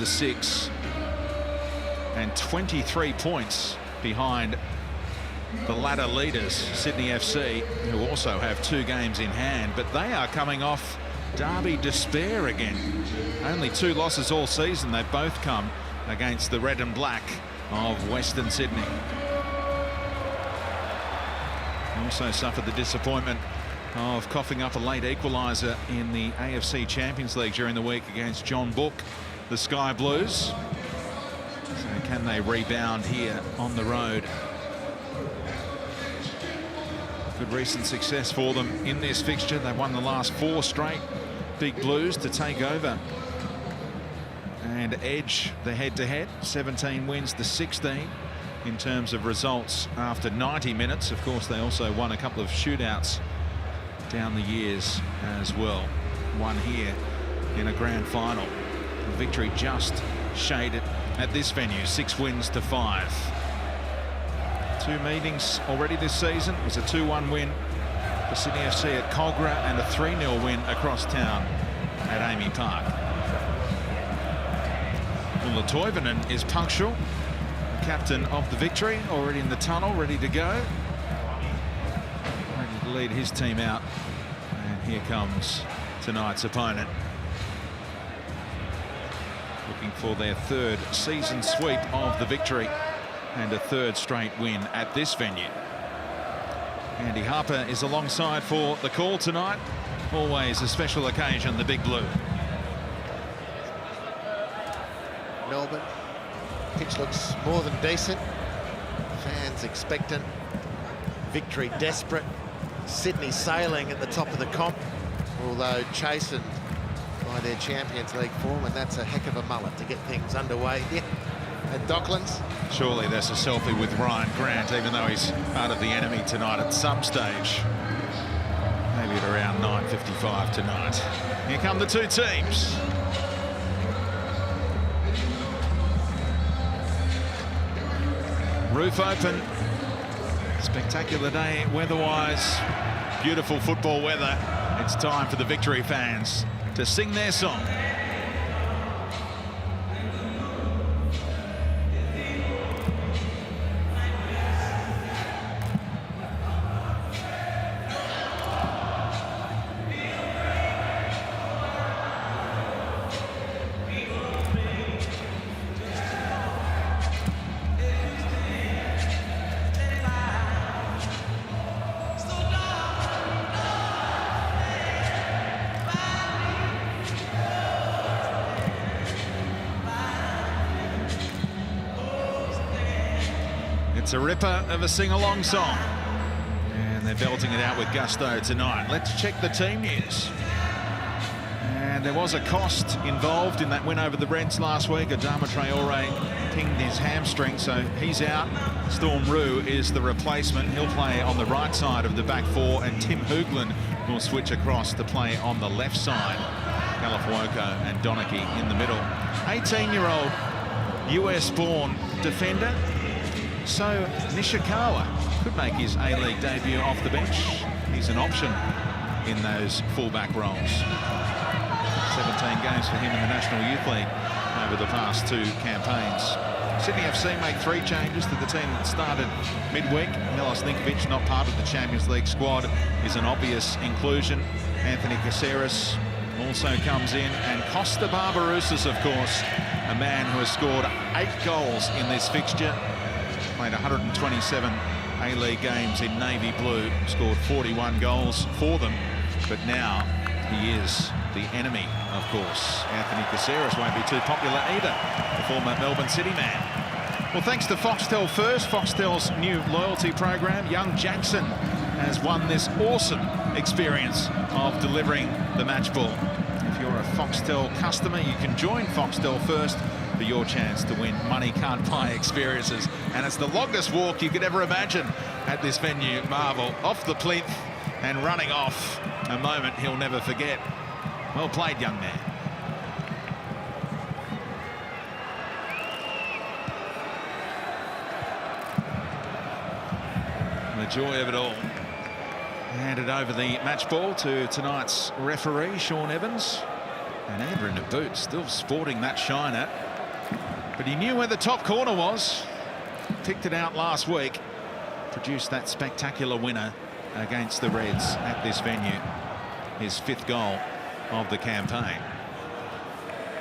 under 6 and 23 points behind the ladder leaders, Sydney FC, who also have 2 games in hand, but they are coming off derby despair again. Only 2 losses all season. They've both come against the red and black of Western Sydney. Also suffered the disappointment of coughing up a late equaliser in the AFC Champions League during the week against John Book, the Sky Blues. So can they rebound here on the road? Good recent success for them in this fixture. They've won the last 4 straight Big Blues to take over and edge the head-to-head. 17 wins to 16 in terms of results after 90 minutes. Of course, they also won a couple of shootouts down the years as well. One here in a grand final. The victory just shaded at this venue, 6 wins to 5. 2 meetings already this season. It was a 2-1 win for Sydney FC at Cogra and a 3-0 win across town at Amy Park. Ulla Toivonen is punctual, the captain of the victory, already in the tunnel, ready to go. Ready to lead his team out. And here comes tonight's opponent. Looking for their 3rd season sweep of the victory and a 3rd straight win at this venue. Andy Harper is alongside for the call tonight. Always a special occasion, the Big Blue. Melbourne. Pitch looks more than decent. Fans expectant. Victory desperate. Sydney sailing at the top of the comp, although chastened by their Champions League form, and that's a heck of a mullet to get things underway here at Docklands. Surely there's a selfie with Ryan Grant, even though he's part of the enemy tonight at some stage. Maybe at around 9:55 tonight. Here come the 2 teams. Roof open. Spectacular day weather-wise. Beautiful football weather. It's time for the victory fans to sing their song. It's a ripper of a sing-along song, and they're belting it out with gusto tonight. Let's check the team news. And there was a cost involved in that win over the Reds last week. Adama Traore pinged his hamstring, so he's out. Storm Rue is the replacement. He'll play on the right side of the back 4, and Tim Hoogland will switch across to play on the left side. Califuoco and Donachie in the middle. 18-year-old US-born defender. So Nishikawa could make his A-League debut off the bench. He's an option in those fullback roles. 17 games for him in the National Youth League over the past 2 campaigns. Sydney FC make 3 changes to the team that started midweek. Milos Ninkovic, not part of the Champions League squad, is an obvious inclusion. Anthony Caceres also comes in, and Costa Barbarouses, of course, a man who has scored 8 goals in this fixture. Played 127 A-League games in Navy Blue, scored 41 goals for them, but now he is the enemy, of course. Anthony Caceres won't be too popular either, the former Melbourne City man. Well, thanks to Foxtel First, Foxtel's new loyalty program, young Jackson has won this awesome experience of delivering the match ball. If you're a Foxtel customer, you can join Foxtel First for your chance to win money can't buy experiences. And it's the longest walk you could ever imagine at this venue, Marvel. Off the plinth and running off, a moment he'll never forget. Well played, young man. The joy of it all. Handed over the match ball to tonight's referee, Sean Evans. And Andrew in the boot, still sporting that shiner. But he knew where the top corner was. Picked it out last week. Produced that spectacular winner against the Reds at this venue. His 5th goal of the campaign.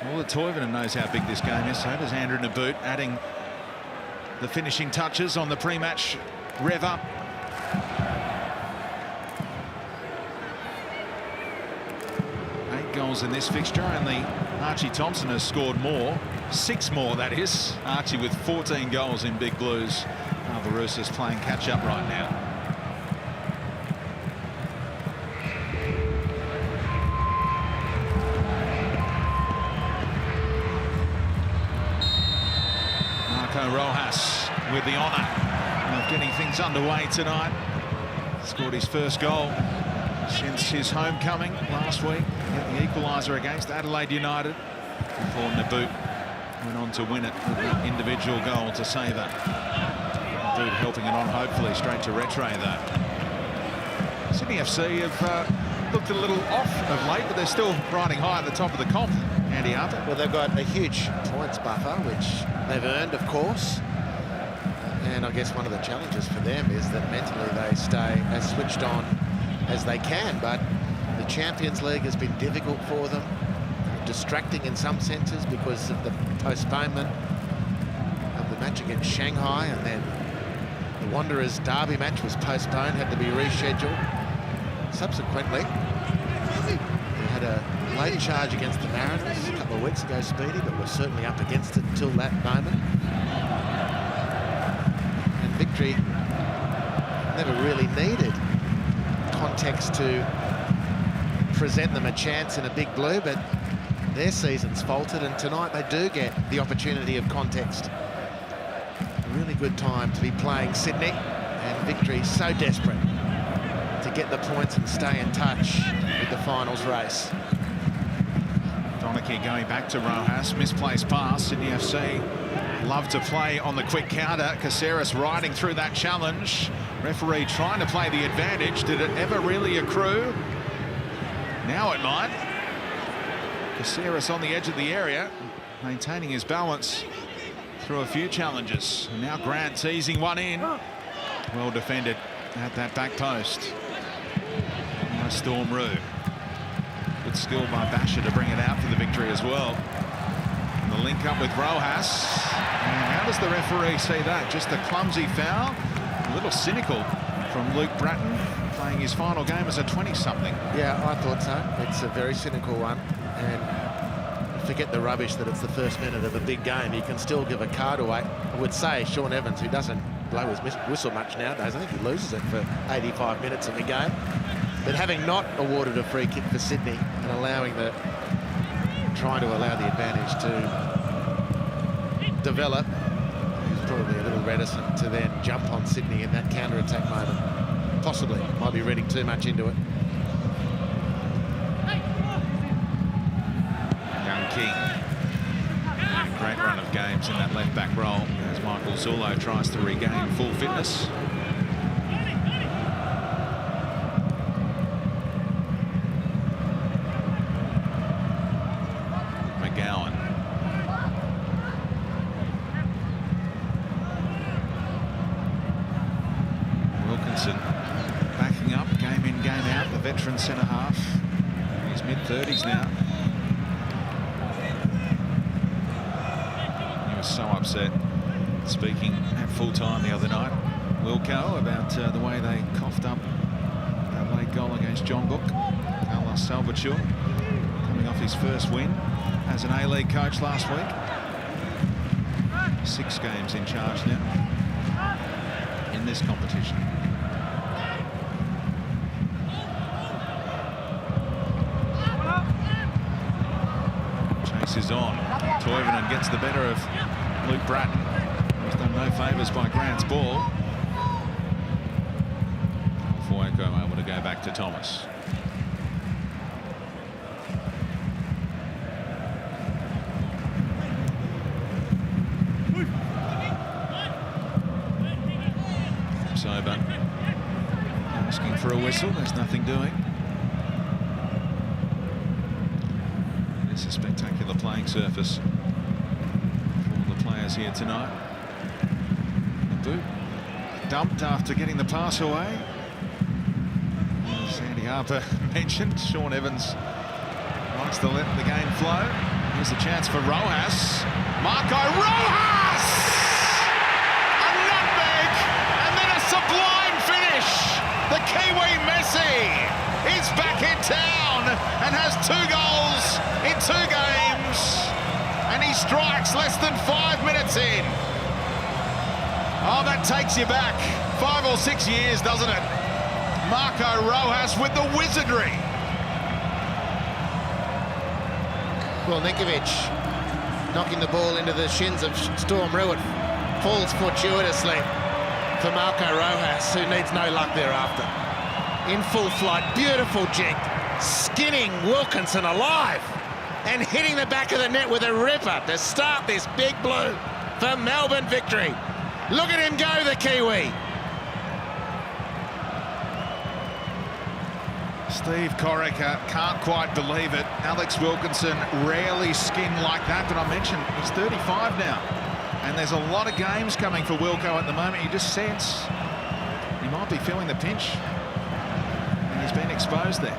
Well, the Toivonen knows how big this game is. So does Andrew Naboot, adding the finishing touches on the pre-match rev up. Goals in this fixture. Only Archie Thompson has scored more, 6 more that is. Archie with 14 goals in Big Blues. Barbarousa's playing catch up right now. Marco Rojas with the honour of getting things underway tonight. Scored his first goal since his homecoming last week. Get the equaliser against Adelaide United before Naboot went on to win it with an individual goal to save it. Naboot helping it on, hopefully straight to Rattray though. Sydney FC have looked a little off of late, but they're still riding high at the top of the comp. Andy Arthur. Well, they've got a huge points buffer, which they've earned, of course. And I guess one of the challenges for them is that mentally they stay as switched on as they can, but the Champions League has been difficult for them, distracting in some senses because of the postponement of the match against Shanghai, and then the Wanderers derby match was postponed, had to be rescheduled. Subsequently, they had a late charge against the Mariners a couple of weeks ago, Speedy, but were certainly up against it until that moment. And victory never really needed context to present them a chance in a Big Blue, but their season's faltered, and tonight they do get the opportunity of context. A really good time to be playing Sydney, and victory so desperate to get the points and stay in touch with the finals race. Donachie going back to Rojas, misplaced pass. Sydney FC love to play on the quick counter. Caceres riding through that challenge. Referee trying to play the advantage. Did it ever really accrue? Now it might. Caceres on the edge of the area, maintaining his balance through a few challenges. And now Grant teasing one in. Well defended at that back post. Now Storm Roo. Good skill by Basher to bring it out for the victory as well. And the link up with Rojas. And how does the referee see that? Just a clumsy foul. A little cynical from Luke Bratton, playing his final game as a 20-something. Yeah, I thought so. It's a very cynical one. And forget the rubbish that it's the first minute of a big game. You can still give a card away. I would say Sean Evans, who doesn't blow his whistle much nowadays, I think he loses it for 85 minutes of the game. But having not awarded a free kick for Sydney and trying to allow the advantage to develop, he's probably a little reticent to then jump on Sydney in that counter-attack moment. Possibly, might be reading too much into it. Young King, a great run of games in that left-back role as Michael Zullo tries to regain full fitness. Backing up, game in, game out, the veteran centre-half. He's mid-30s now. He was so upset, speaking at full-time the other night, Wilco, about the way they coughed up that late goal against John Book. Carlos Salvatore, coming off his first win as an A-League coach last week. 6 games in charge now in this competition. Is on. Toivonen gets the better of Luke Bratton. He's done no favours by Grant's ball. Fueko able to go back to Thomas. Sober asking for a whistle. There's nothing doing. It's a spectacular playing surface players here tonight. The boot dumped after getting the pass away. Sandy Harper mentioned Sean Evans likes to let the game flow. Here's a chance for Rojas. Marco Rojas! A nutmeg and then a sublime finish. The Kiwi Messi is back in town and has 2 goals in 2 games. And he strikes less than 5 minutes in. Oh, that takes you back 5 or 6 years, doesn't it? Marco Rojas with the wizardry. Well, Ninkovic knocking the ball into the shins of Storm Ruitt. Falls fortuitously for Marco Rojas, who needs no luck thereafter. In full flight, beautiful jig, skinning Wilkinson alive and hitting the back of the net with a ripper to start this big blue for Melbourne victory. Look at him go, the Kiwi. Steve Corica can't quite believe it. Alex Wilkinson rarely skinned like that, but I mentioned he's 35 now. And there's a lot of games coming for Wilco at the moment. You just sense he might be feeling the pinch. And he's been exposed there.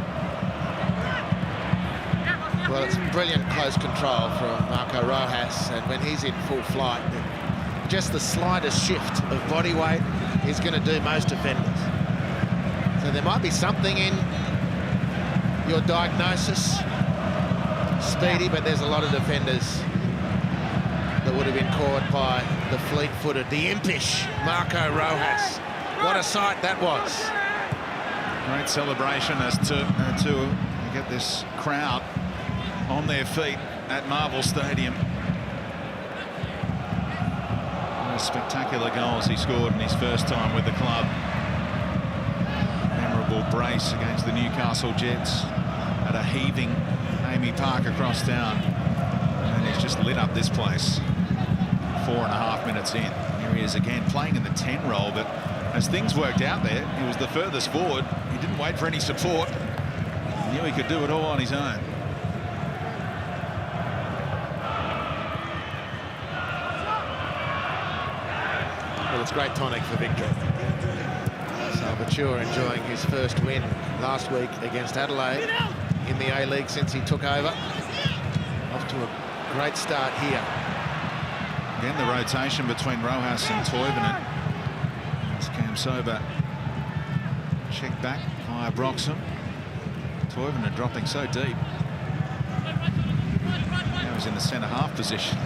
Well, it's brilliant close control from Marco Rojas, and when he's in full flight, just the slightest shift of body weight is going to do most defenders. So there might be something in your diagnosis, Speedy, but there's a lot of defenders that would have been caught by the fleet-footed, the impish Marco Rojas. What a sight that was. Great celebration as to get this crowd on their feet at Marvel Stadium. What spectacular goals he scored in his first time with the club. Memorable brace against the Newcastle Jets at a heaving Amy Park across town. And he's just lit up this place 4.5 minutes in. Here he is again playing in the 10 role, but as things worked out there, he was the furthest forward. He didn't wait for any support. He knew he could do it all on his own. Well, it's great tonic for victory. Salvatore enjoying his first win last week against Adelaide in the A-League since he took over. Off to a great start here. Again, the rotation between Rojas and Toivonen. As Cam Sober checked back via Broxham. Toivonen dropping so deep. Now he's in the centre-half position.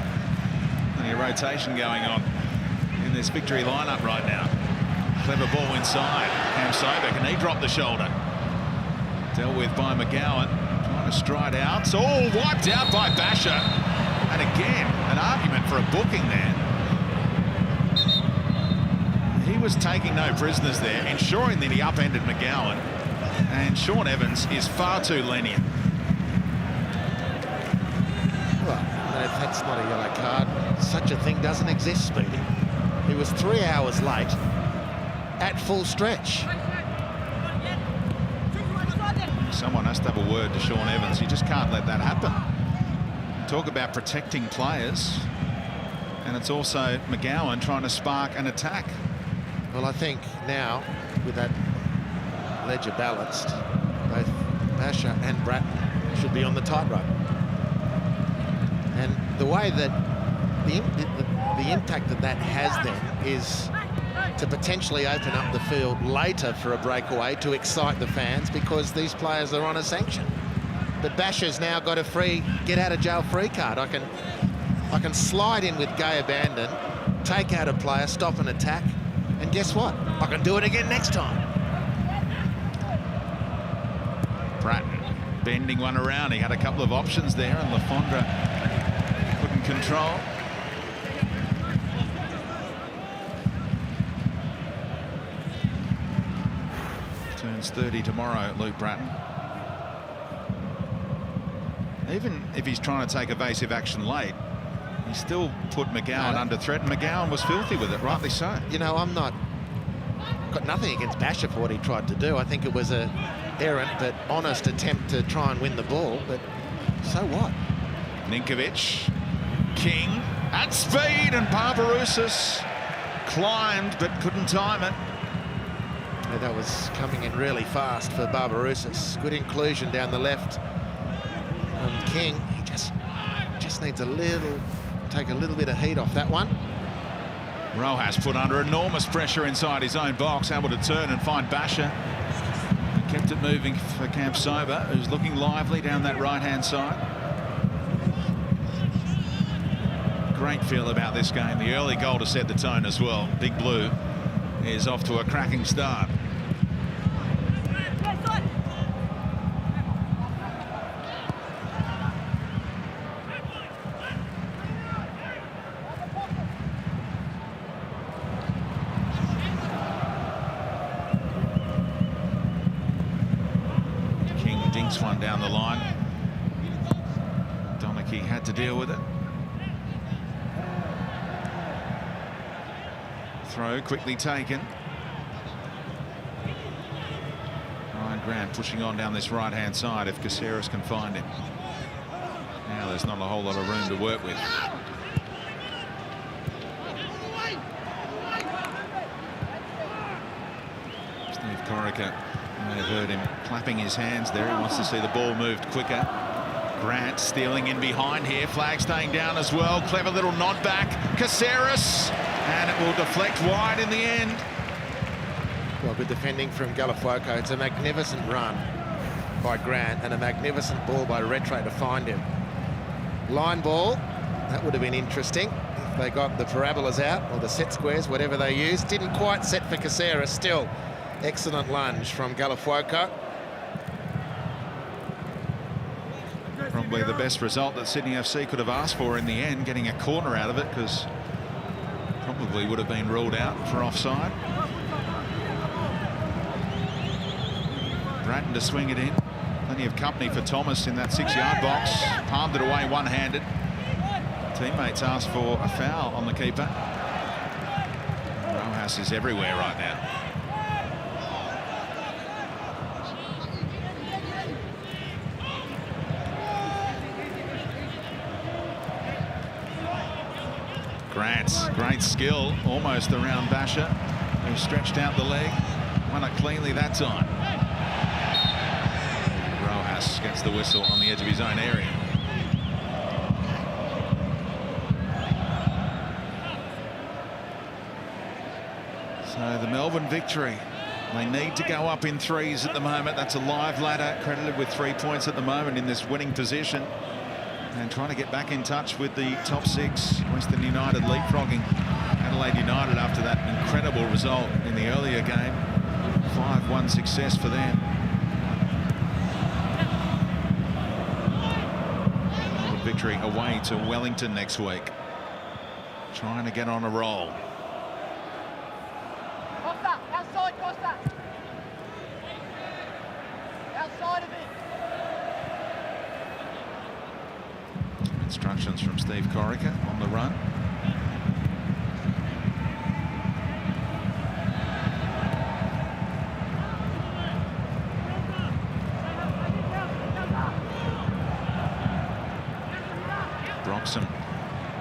Plenty of rotation going on in this victory lineup right now. Clever ball inside. Cam Sober, can he drop the shoulder? Dealt with by McGowan. Trying to stride out. It's all wiped out by Basher. And again, an argument for a booking there. He was taking no prisoners there, ensuring that he upended McGowan. And Sean Evans is far too lenient. Well, that's not a yellow card. Such a thing doesn't exist, Speedy. He was 3 hours late at full stretch. Someone has to have a word to Sean Evans. You just can't let that happen. Talk about protecting players, and it's also McGowan trying to spark an attack. Well, I think now, with that ledger balanced, both Basher and Bratton should be on the tightrope. And the way that the impact that has then is to potentially open up the field later for a breakaway to excite the fans, because these players are on a sanction. But Basher's now got a free get-out-of-jail-free card. I can slide in with gay abandon, take out a player, stop an attack, and guess what? I can do it again next time. Bratton bending one around. He had a couple of options there, and Lafondra couldn't control. Turns 30 tomorrow, Luke Bratton. Even if he's trying to take evasive action late, he still put McGowan under threat, and McGowan was filthy with it, rightly so. You know, got nothing against Basher for what he tried to do. I think it was a errant but honest attempt to try and win the ball, but so what? Ninkovic, King, at speed, and Barbarouses climbed but couldn't time it. Yeah, that was coming in really fast for Barbarouses. Good inclusion down the left. King, he just needs take a little bit of heat off that one. Rojas put under enormous pressure inside his own box, able to turn and find Basher. Kept it moving for Camp Sober, who's looking lively down that right-hand side. Great feel about this game. The early goal to set the tone as well. Big Blue is off to a cracking start. Dinks one down the line. Donachie had to deal with it. Throw quickly taken. Ryan Grant pushing on down this right-hand side if Caceres can find him. Now there's not a whole lot of room to work with. Steve Corica, you may have heard him clapping his hands there. He wants to see the ball moved quicker. Grant stealing in behind here. Flag staying down as well. Clever little nod back. Caceres, and it will deflect wide in the end. Well, good defending from Galafuoco. It's a magnificent run by Grant and a magnificent ball by Retro to find him. Line ball, that would have been interesting if they got the parabolas out or the set squares, whatever they used. Didn't quite set for Caceres. Still, excellent lunge from Galafuoco. Probably the best result that Sydney FC could have asked for in the end, getting a corner out of it, because probably would have been ruled out for offside. Bratton to swing it in. Plenty of company for Thomas in that 6-yard box. Palmed it away one-handed. Teammates asked for a foul on the keeper. Rojas is everywhere right now. Grant's great skill, almost around Basher, who stretched out the leg. Won it cleanly that time. Rojas gets the whistle on the edge of his own area. So the Melbourne victory. They need to go up in threes at the moment. That's a live ladder, credited with 3 points at the moment in this winning position. And trying to get back in touch with the top 6. Western United leapfrogging Adelaide United after that incredible result in the earlier game. 5-1 success for them. A victory away to Wellington next week. Trying to get on a roll. Costa, outside Costa. Outside of it. Instructions from Steve Corica on the run. Broxham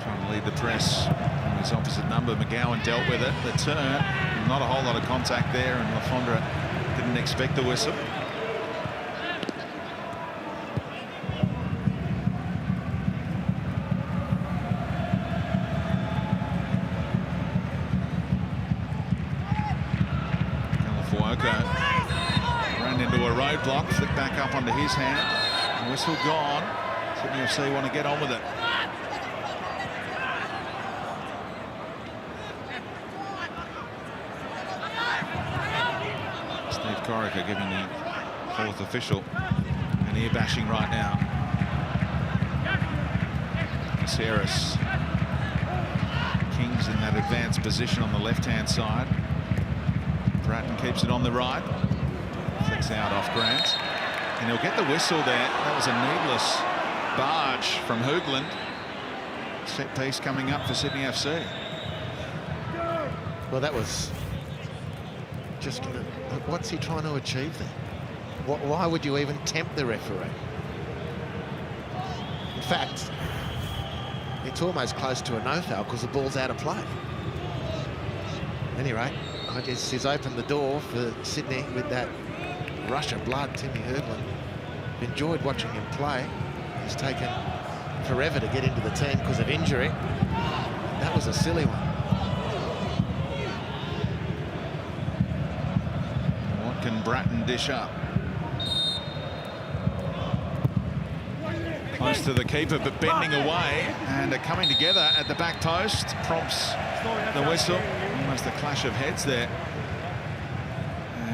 trying to lead the press from his opposite number. McGowan dealt with it. The turn, not a whole lot of contact there, and Lafondra didn't expect the whistle. Ran into a roadblock, flicked back up onto his hand. The whistle gone. Sydney FC want to get on with it. Steve Corica giving the 4th official an ear bashing right now. Caceres. Kings in that advanced position on the left-hand side. Bratton keeps it on the right. Flicks out off Grant. And he'll get the whistle there. That was a needless barge from Hoogland. Set piece coming up for Sydney FC. Well, that was just... What's he trying to achieve there? Why would you even tempt the referee? In fact, it's almost close to a no foul because the ball's out of play. At any rate, I guess he's opened the door for Sydney with that rush of blood. Timmy Hoagland. Enjoyed watching him play. He's taken forever to get into the team because of injury. That was a silly one. What can Bratton dish up? Close to the keeper, but bending away, and are coming together at the back post. Prompts the whistle. Almost a clash of heads there.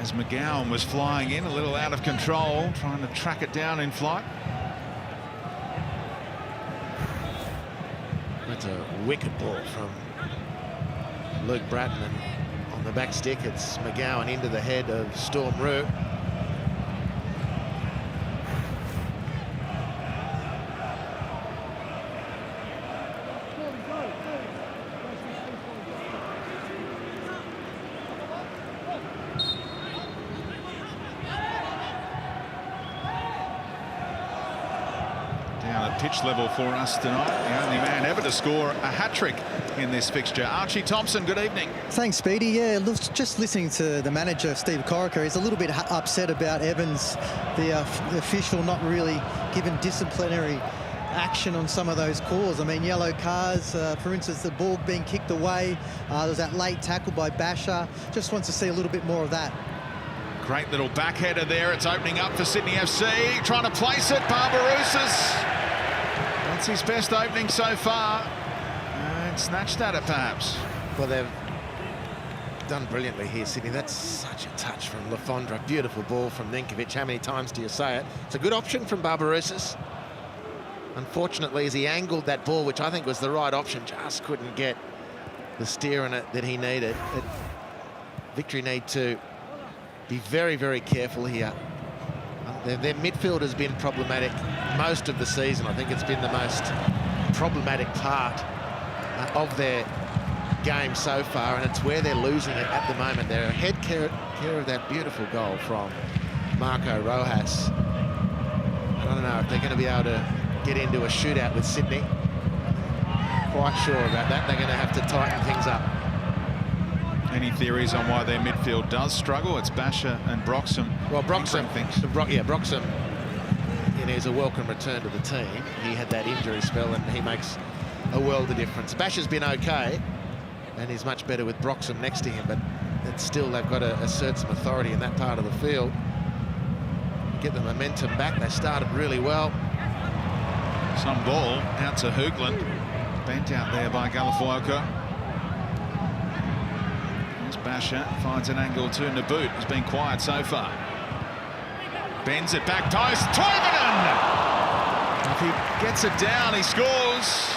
As McGowan was flying in, a little out of control, trying to track it down in flight. That's a wicked ball from Luke Bratton, and on the back stick it's McGowan into the head of Storm Roux. Down at pitch level for us tonight. The only man ever to score a hat-trick in this fixture. Archie Thompson, good evening. Thanks, Speedy. Yeah, just listening to the manager, Steve Corica, he's a little bit upset about Evans, the official, not really given disciplinary action on some of those calls. I mean, yellow cards, for instance, the ball being kicked away. There was that late tackle by Basher. Just wants to see a little bit more of that. Great little backheader there. It's opening up for Sydney FC. Trying to place it. Barbarouses. That's his best opening so far. And snatched at it, perhaps. Well, they've done brilliantly here, Sydney. That's such a touch from Lafondra. Beautiful ball from Ninkovic. How many times do you say it? It's a good option from Barbarouses. Unfortunately, as he angled that ball, which I think was the right option, just couldn't get the steer in it that he needed. Victory need to be very, very careful here. Their midfield has been problematic most of the season. I think it's been the most problematic part of their game so far, and it's where they're losing it at the moment. They're ahead care of that beautiful goal from Marco Rojas. I don't know if they're going to be able to get into a shootout with Sydney. Quite sure about that. They're going to have to tighten things up. Any theories on why their midfield does struggle? It's Basher and Broxham. Well, Broxham, thinks. Broxham, you know, is a welcome return to the team. He had that injury spell, and he makes a world of difference. Basher's been okay, and he's much better with Broxham next to him, but it's still, they've got to assert some authority in that part of the field. Get the momentum back. They started really well. Some ball out to Hoagland. Bent out there by Galafuoco. Basher finds an angle to Naboot, who's been quiet so far. Bends it back post. Toivonen! If he gets it down, he scores.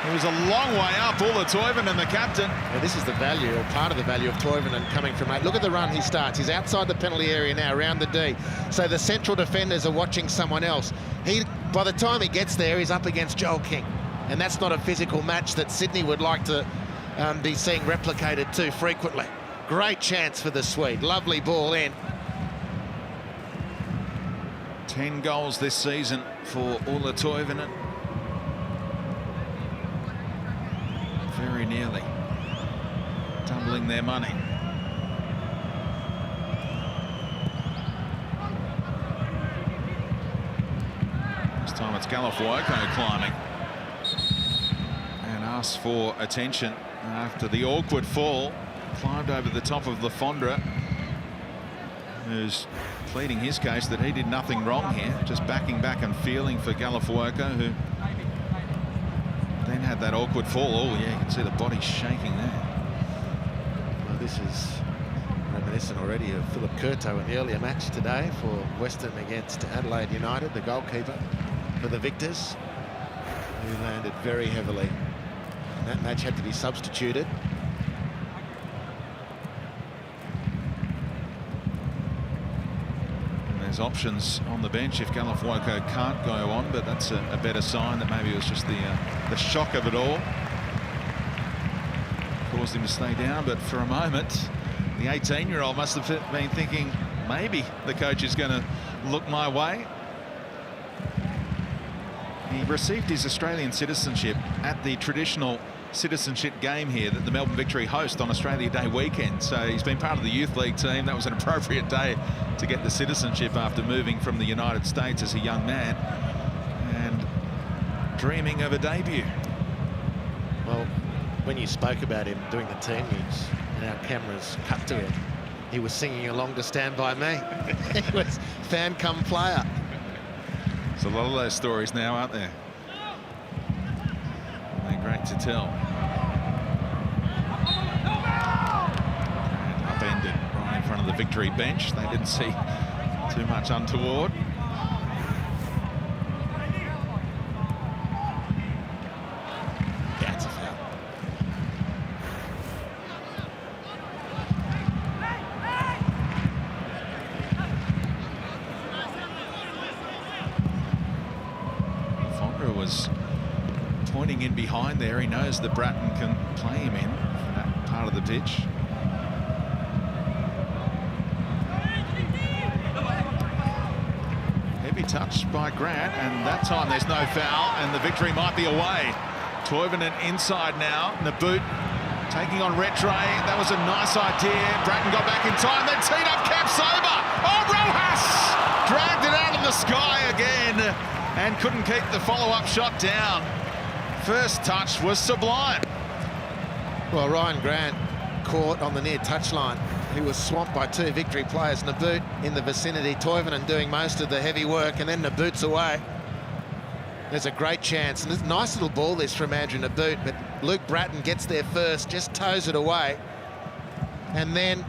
It was a long way up, Ulla Toivonen, the captain. Well, this is the value, or part of the value of Toivonen coming from eight. Look at the run he starts. He's outside the penalty area now, around the D. So the central defenders are watching someone else. By the time he gets there, he's up against Joel King. And that's not a physical match that Sydney would like to be seeing replicated too frequently. Great chance for the Swede. Lovely ball in. 10 goals this season for Ulla Toivonen. Very nearly doubling their money. This time it's Galafuoco climbing and asks for attention after the awkward fall. Climbed over the top of Lafondra, who's pleading his case that he did nothing wrong here, just backing back and feeling for Galafuoco, who then had that awkward fall. Oh yeah, you can see the body shaking there. Well, this is reminiscent already of Philip Curto in the earlier match today for Western against Adelaide United, the goalkeeper for the Victors, who landed very heavily. And that match had to be substituted. There's options on the bench if Galafuoco can't go on, but that's a better sign that maybe it was just the shock of it all caused him to stay down. But for a moment, the 18-year-old must have been thinking, maybe the coach is going to look my way. He received his Australian citizenship at the traditional citizenship game here that the Melbourne Victory host on Australia Day weekend. So he's been part of the youth league team. That was an appropriate day to get the citizenship after moving from the United States as a young man and dreaming of a debut. Well, when you spoke about him doing the team news and our cameras cut to him, he was singing along to Stand By Me. He was fan come player. There's a lot of those stories now, aren't there? They're great to tell. And upended right in front of the Victory bench. They didn't see too much untoward. Yeah, it's a foul. Fonra was pointing in behind there. He knows that Bratton can play him in for that part of the pitch. Heavy touch by Grant, and that time there's no foul, and the Victory might be away. Toivonen inside now. Naboot taking on Rattray. That was a nice idea. Bratton got back in time, then teed up Capsoba. Oh, Rojas dragged it out of the sky again and couldn't keep the follow-up shot down. First touch was sublime. Well, Ryan Grant caught on the near touchline. He was swamped by two Victory players. Naboot in the vicinity, Toivonen doing most of the heavy work, and then Naboot's away. There's a great chance, and this nice little ball this from Andrew Naboot, but Luke Bratton gets there first, just toes it away. And then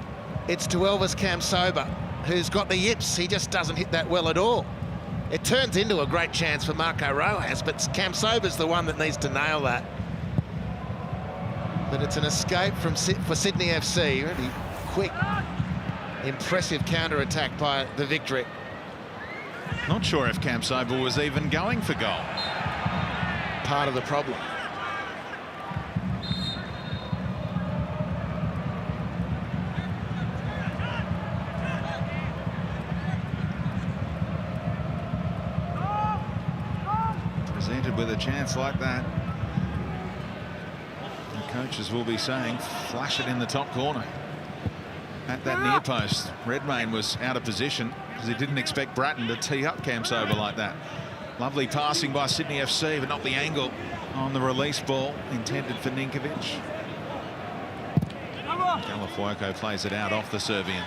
it's to Elvis Capsoba, who's got the yips. He just doesn't hit that well at all. It turns into a great chance for Marco Rojas, but Capsoba's the one that needs to nail that. But it's an escape for Sydney FC. Really quick, impressive counter-attack by the Victory. Not sure if Capsoba was even going for goal. Part of the problem. Presented with a chance like that, the coaches will be saying, flash it in the top corner. At that near post, Redmayne was out of position because he didn't expect Bratton to tee up Capsoba like that. Lovely passing by Sydney FC, but not the angle on the release ball intended for Ninkovic. Galafuoco plays it out off the Serbian.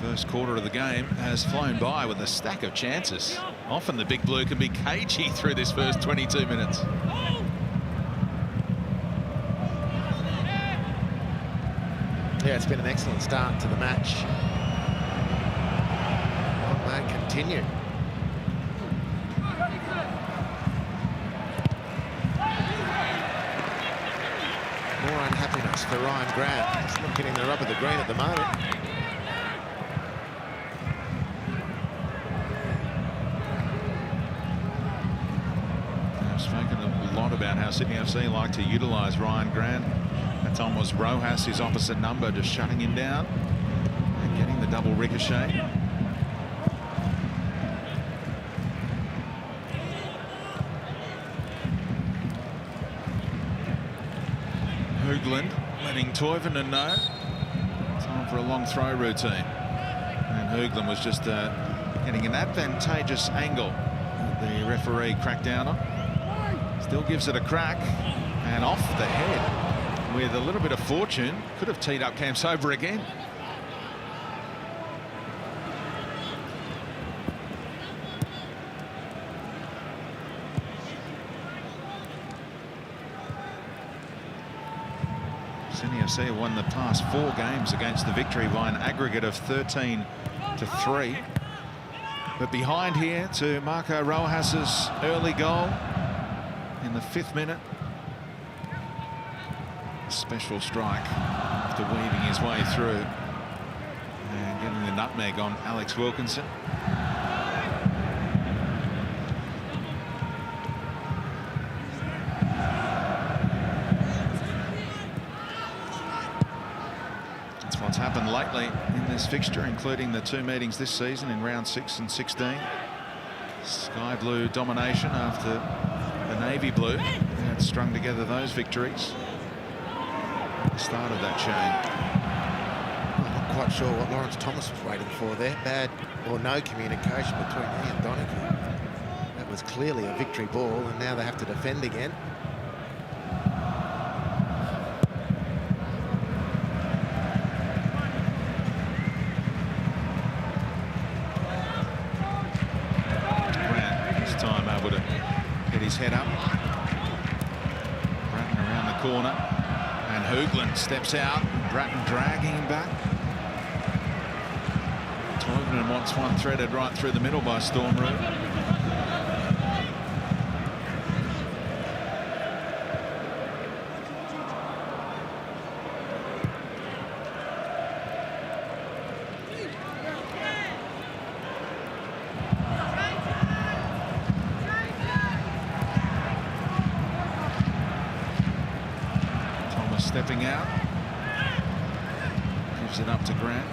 First quarter of the game has flown by with a stack of chances. Often the Big Blue can be cagey through this first 22 minutes. Yeah, it's been an excellent start to the match. Long may it continue. More unhappiness for Ryan Grant. He's not getting the rub of the green at the moment. About how Sydney FC like to utilise Ryan Grant. That time was Rojas, his opposite number, just shutting him down and getting the double ricochet. Hoogland letting Toivonen know. Time for a long throw routine. And Hoogland was just getting an advantageous angle that the referee cracked down on. Still gives it a crack, and off the head with a little bit of fortune. Could have teed up Capsoba again. Sydney FC have won the past 4 games against the Victory by an aggregate of 13-3. But behind here to Marco Rojas's early goal in the 5th minute. Special strike after weaving his way through and getting the nutmeg on Alex Wilkinson. That's what's happened lately in this fixture, including the 2 meetings this season in round 6 and 16. Sky blue domination after the navy blue had strung together those victories at the start of that chain. I'm not quite sure what Lawrence Thomas was waiting for there. Bad or no communication between he and Donachie. That was clearly a victory ball, and now they have to defend again. Grant this time able to get his head up. Bratton around the corner, and Hoogland steps out. Bratton dragging him back. Toivonen wants one threaded right through the middle by Stormroot. Thomas stepping out. Gives it up to Grant.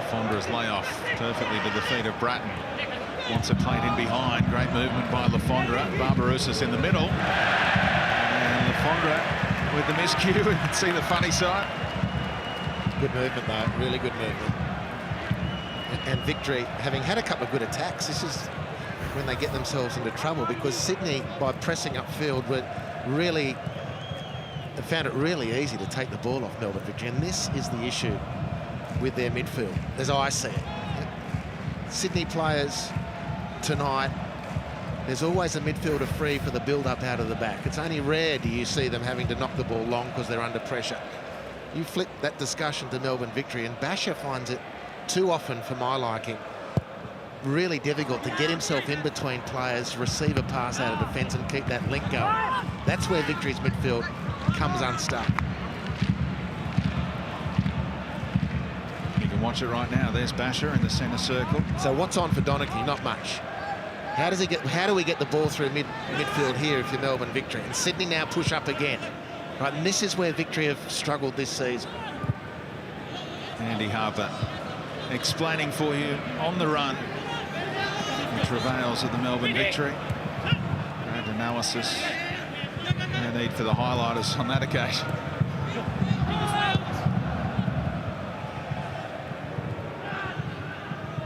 Lafondra's layoff perfectly to the feet of Bratton. Wants it played in behind. Great movement by Lafondra. Barbarouses in the middle. And Lafondra with the miscue. You can see the funny side. Good movement, though. Really good movement. And Victory, having had a couple of good attacks, this is when they get themselves into trouble, because Sydney, by pressing upfield, found it really easy to take the ball off Melbourne Victory. And this is the issue with their midfield, as I see it. Sydney players tonight, there's always a midfielder free for the build-up out of the back. It's only rare do you see them having to knock the ball long because they're under pressure. You flip that discussion to Melbourne Victory, and Basher finds it too often, for my liking, really difficult to get himself in between players, receive a pass out of defence and keep that link going. That's where Victory's midfield comes unstuck. You can watch it right now. There's Basher in the centre circle. So what's on for Donachie? Not much. How do we get the ball through midfield here if you're Melbourne Victory? And Sydney now push up again. Right, and this is where Victory have struggled this season. Andy Harper explaining for you on the run the travails of the Melbourne Victory. Great analysis. No need for the highlighters on that occasion.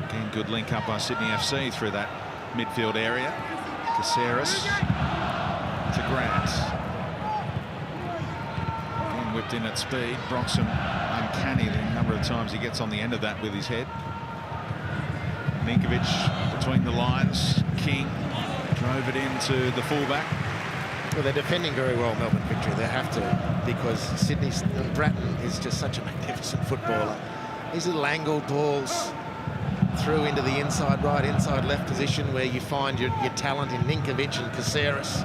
Again, good link up by Sydney FC through that midfield area. Caceres to Grant. Again, whipped in at speed. Broxham uncanny the number of times he gets on the end of that with his head. Ninkovic between the lines. King drove it into the fullback. Well, they're defending very well, Melbourne Victory. They have to, because Sydney's Bratton is just such a magnificent footballer. These little angled balls through into the inside right, inside left position, where you find your talent in Ninkovic and Caceres.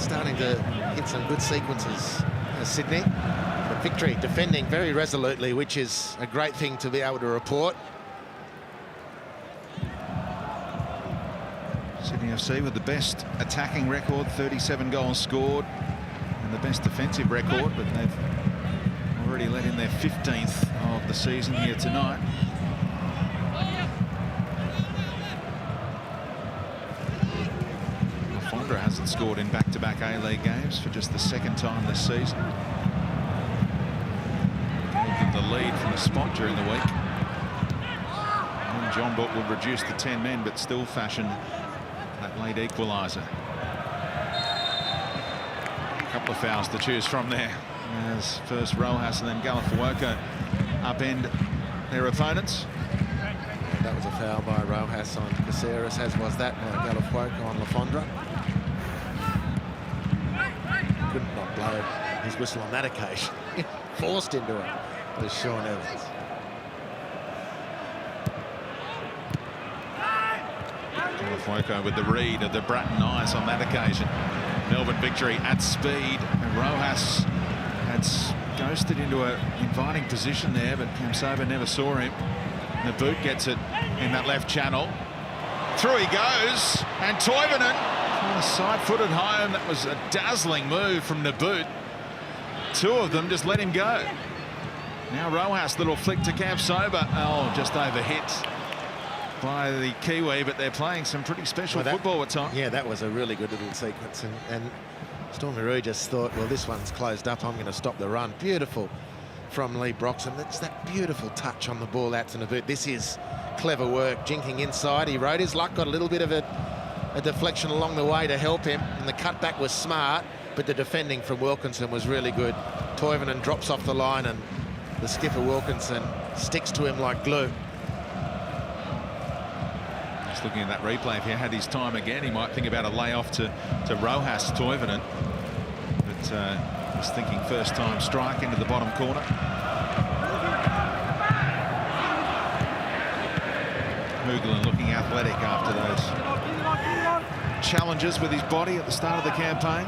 Starting to hit some good sequences, Sydney. But Victory defending very resolutely, which is a great thing to be able to report. Sydney FC with the best attacking record, 37 goals scored, and the best defensive record, but they've already let in their 15th of the season here tonight. Lafondra hasn't scored in back-to-back A-League games for just the second time this season. Gave them the lead from the spot during the week. And John Book would reduce to 10 men, but still fashioned that late equaliser. A couple of fouls to choose from there, as first Rojas and then Galafuoco upend their opponents. That was a foul by Rojas on Caceres, as was that by Galafuoco on Lafondra. Couldn't not blow his whistle on that occasion. Forced into it was Sean Evans. Galafuoco with the read of the Bratton eyes on that occasion. Melbourne Victory at speed. And Rojas had ghosted into an inviting position there, but Kamsova never saw him. The boot gets it in that left channel. Through he goes, and Toivonen Side-footed home. That was a dazzling move from Naboot. Two of them just let him go. Now Rojas, little flick to Cam Sober. Oh, just overhit by the Kiwi, but they're playing some pretty special football at times. Yeah, that was a really good little sequence. And Stormy just thought, well, this one's closed up. I'm going to stop the run. Beautiful from Lee Broxham. That's that beautiful touch on the ball out to Naboot. This is clever work. Jinking inside. He rode his luck, got a little bit of a deflection along the way to help him. And the cutback was smart, but the defending from Wilkinson was really good. Toivonen drops off the line, and the skipper Wilkinson sticks to him like glue. Just looking at that replay, if he had his time again, he might think about a layoff to Rojas Toivonen. But he's thinking first time strike into the bottom corner. Hoogland looking athletic after those challenges with his body at the start of the campaign.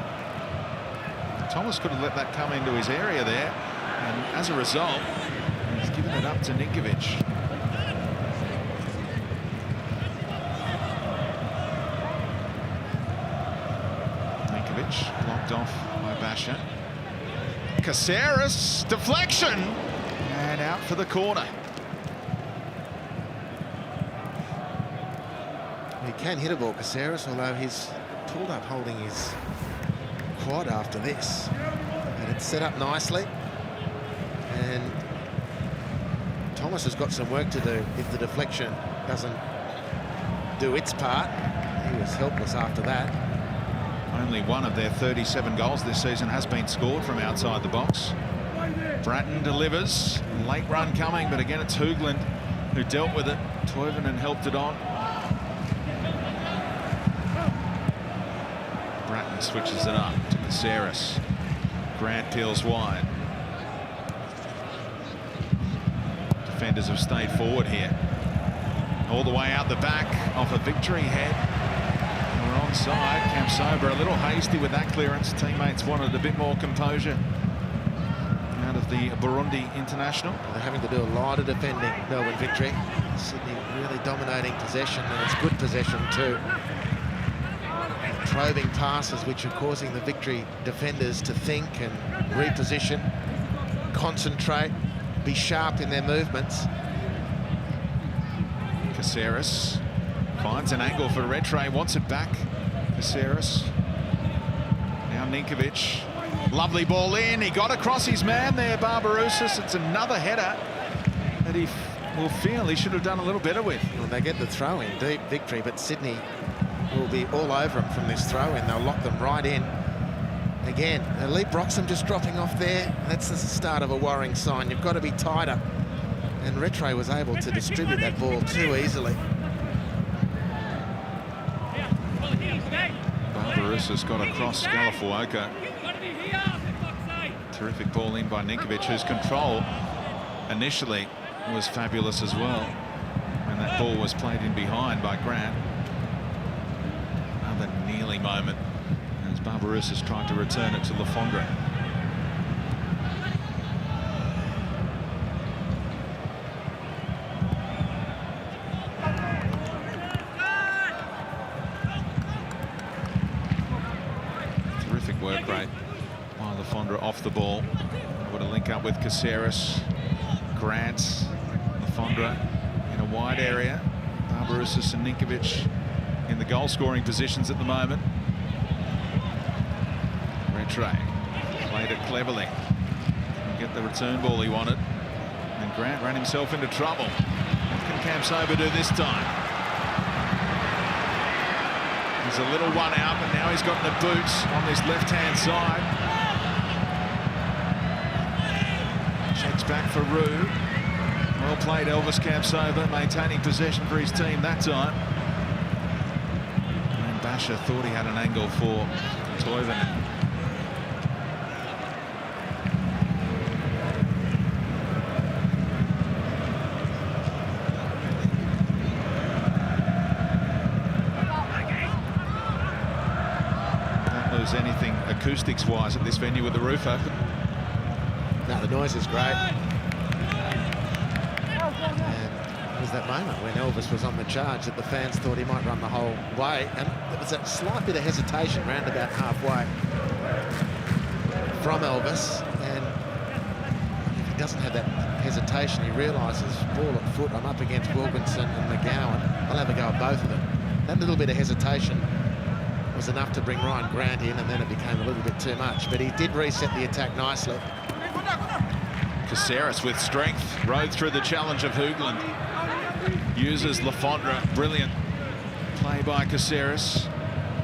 Thomas could have let that come into his area there, and as a result, he's given it up to Ninkovic. Ninkovic blocked off by Basha. Caceres, deflection, and out for the corner. He can hit a ball, Caceres, although he's pulled up holding his quad after this. And it's set up nicely. And Thomas has got some work to do if the deflection doesn't do its part. He was helpless after that. Only one of their 37 goals this season has been scored from outside the box. Bratton delivers. Late run coming, but again it's Hoogland who dealt with it. Toivonen helped it on. Bratton switches it up to Caceres. Grant peels wide. Defenders have stayed forward here. All the way out the back off a Victory head. We're onside. Cam Sober a little hasty with that clearance. Teammates wanted a bit more composure out of the Burundi international. They're having to do a lot of defending, Melbourne Victory. Sydney really dominating possession, and it's good possession too. Probing passes which are causing the Victory defenders to think and reposition, concentrate, be sharp in their movements. Caceres finds an angle for Retre, wants it back. Caceres. Now Ninkovic. Lovely ball in. He got across his man there, Barbarousis. It's another header that he will feel he should have done a little better with. Well, they get the throw in deep, Victory, but Sydney will be all over them from this throw in. They'll lock them right in. Again, Lee Broxham just dropping off there. That's the start of a worrying sign. You've got to be tighter. And Retre was able to distribute that ball too easily. Barbarousis got across Galafuoco. Terrific ball in by Ninkovic, whose control initially was fabulous as well. And that ball was played in behind by Grant. Another nearly moment as Barbarousis tried to return it to Lafondra. Terrific work rate by Lafondra off the ball. Able to link up with Caceres. Grant, Lafondra in a wide area. Barbarousis and Ninkovic in the goal-scoring positions at the moment. Retre played it cleverly. Didn't get the return ball he wanted. And Grant ran himself into trouble. What can Cam Sober do this time? He's a little one out, but now he's got the boots on this left-hand side. Checks back for Roux. Well played, Elvis Cam Sober, maintaining possession for his team that time. And Basha thought he had an angle for Toivonen. Don't lose anything acoustics-wise at this venue with the roof open. No, the noise is great. And There was that moment when Elvis was on the charge that the fans thought he might run the whole way, and there was a slight bit of hesitation round about halfway from Elvis, and if he doesn't have that hesitation, he realises ball at foot, I'm up against Wilkinson and McGowan, I'll have a go at both of them. That little bit of hesitation was enough to bring Ryan Grant in, and then it became a little bit too much, but he did reset the attack nicely. Caceres with strength, rode through the challenge of Hoogland. Uses Lafondra, brilliant play by Caceres.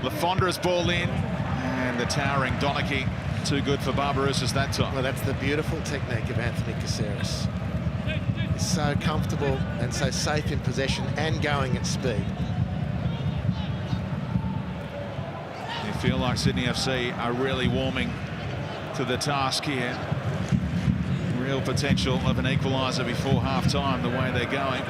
Lafondra's ball in, and the towering Donachie, too good for Barbarouses that time. Well, that's the beautiful technique of Anthony Caceres. He's so comfortable and so safe in possession and going at speed. You feel like Sydney FC are really warming to the task here. Real potential of an equaliser before half-time, the way they're going.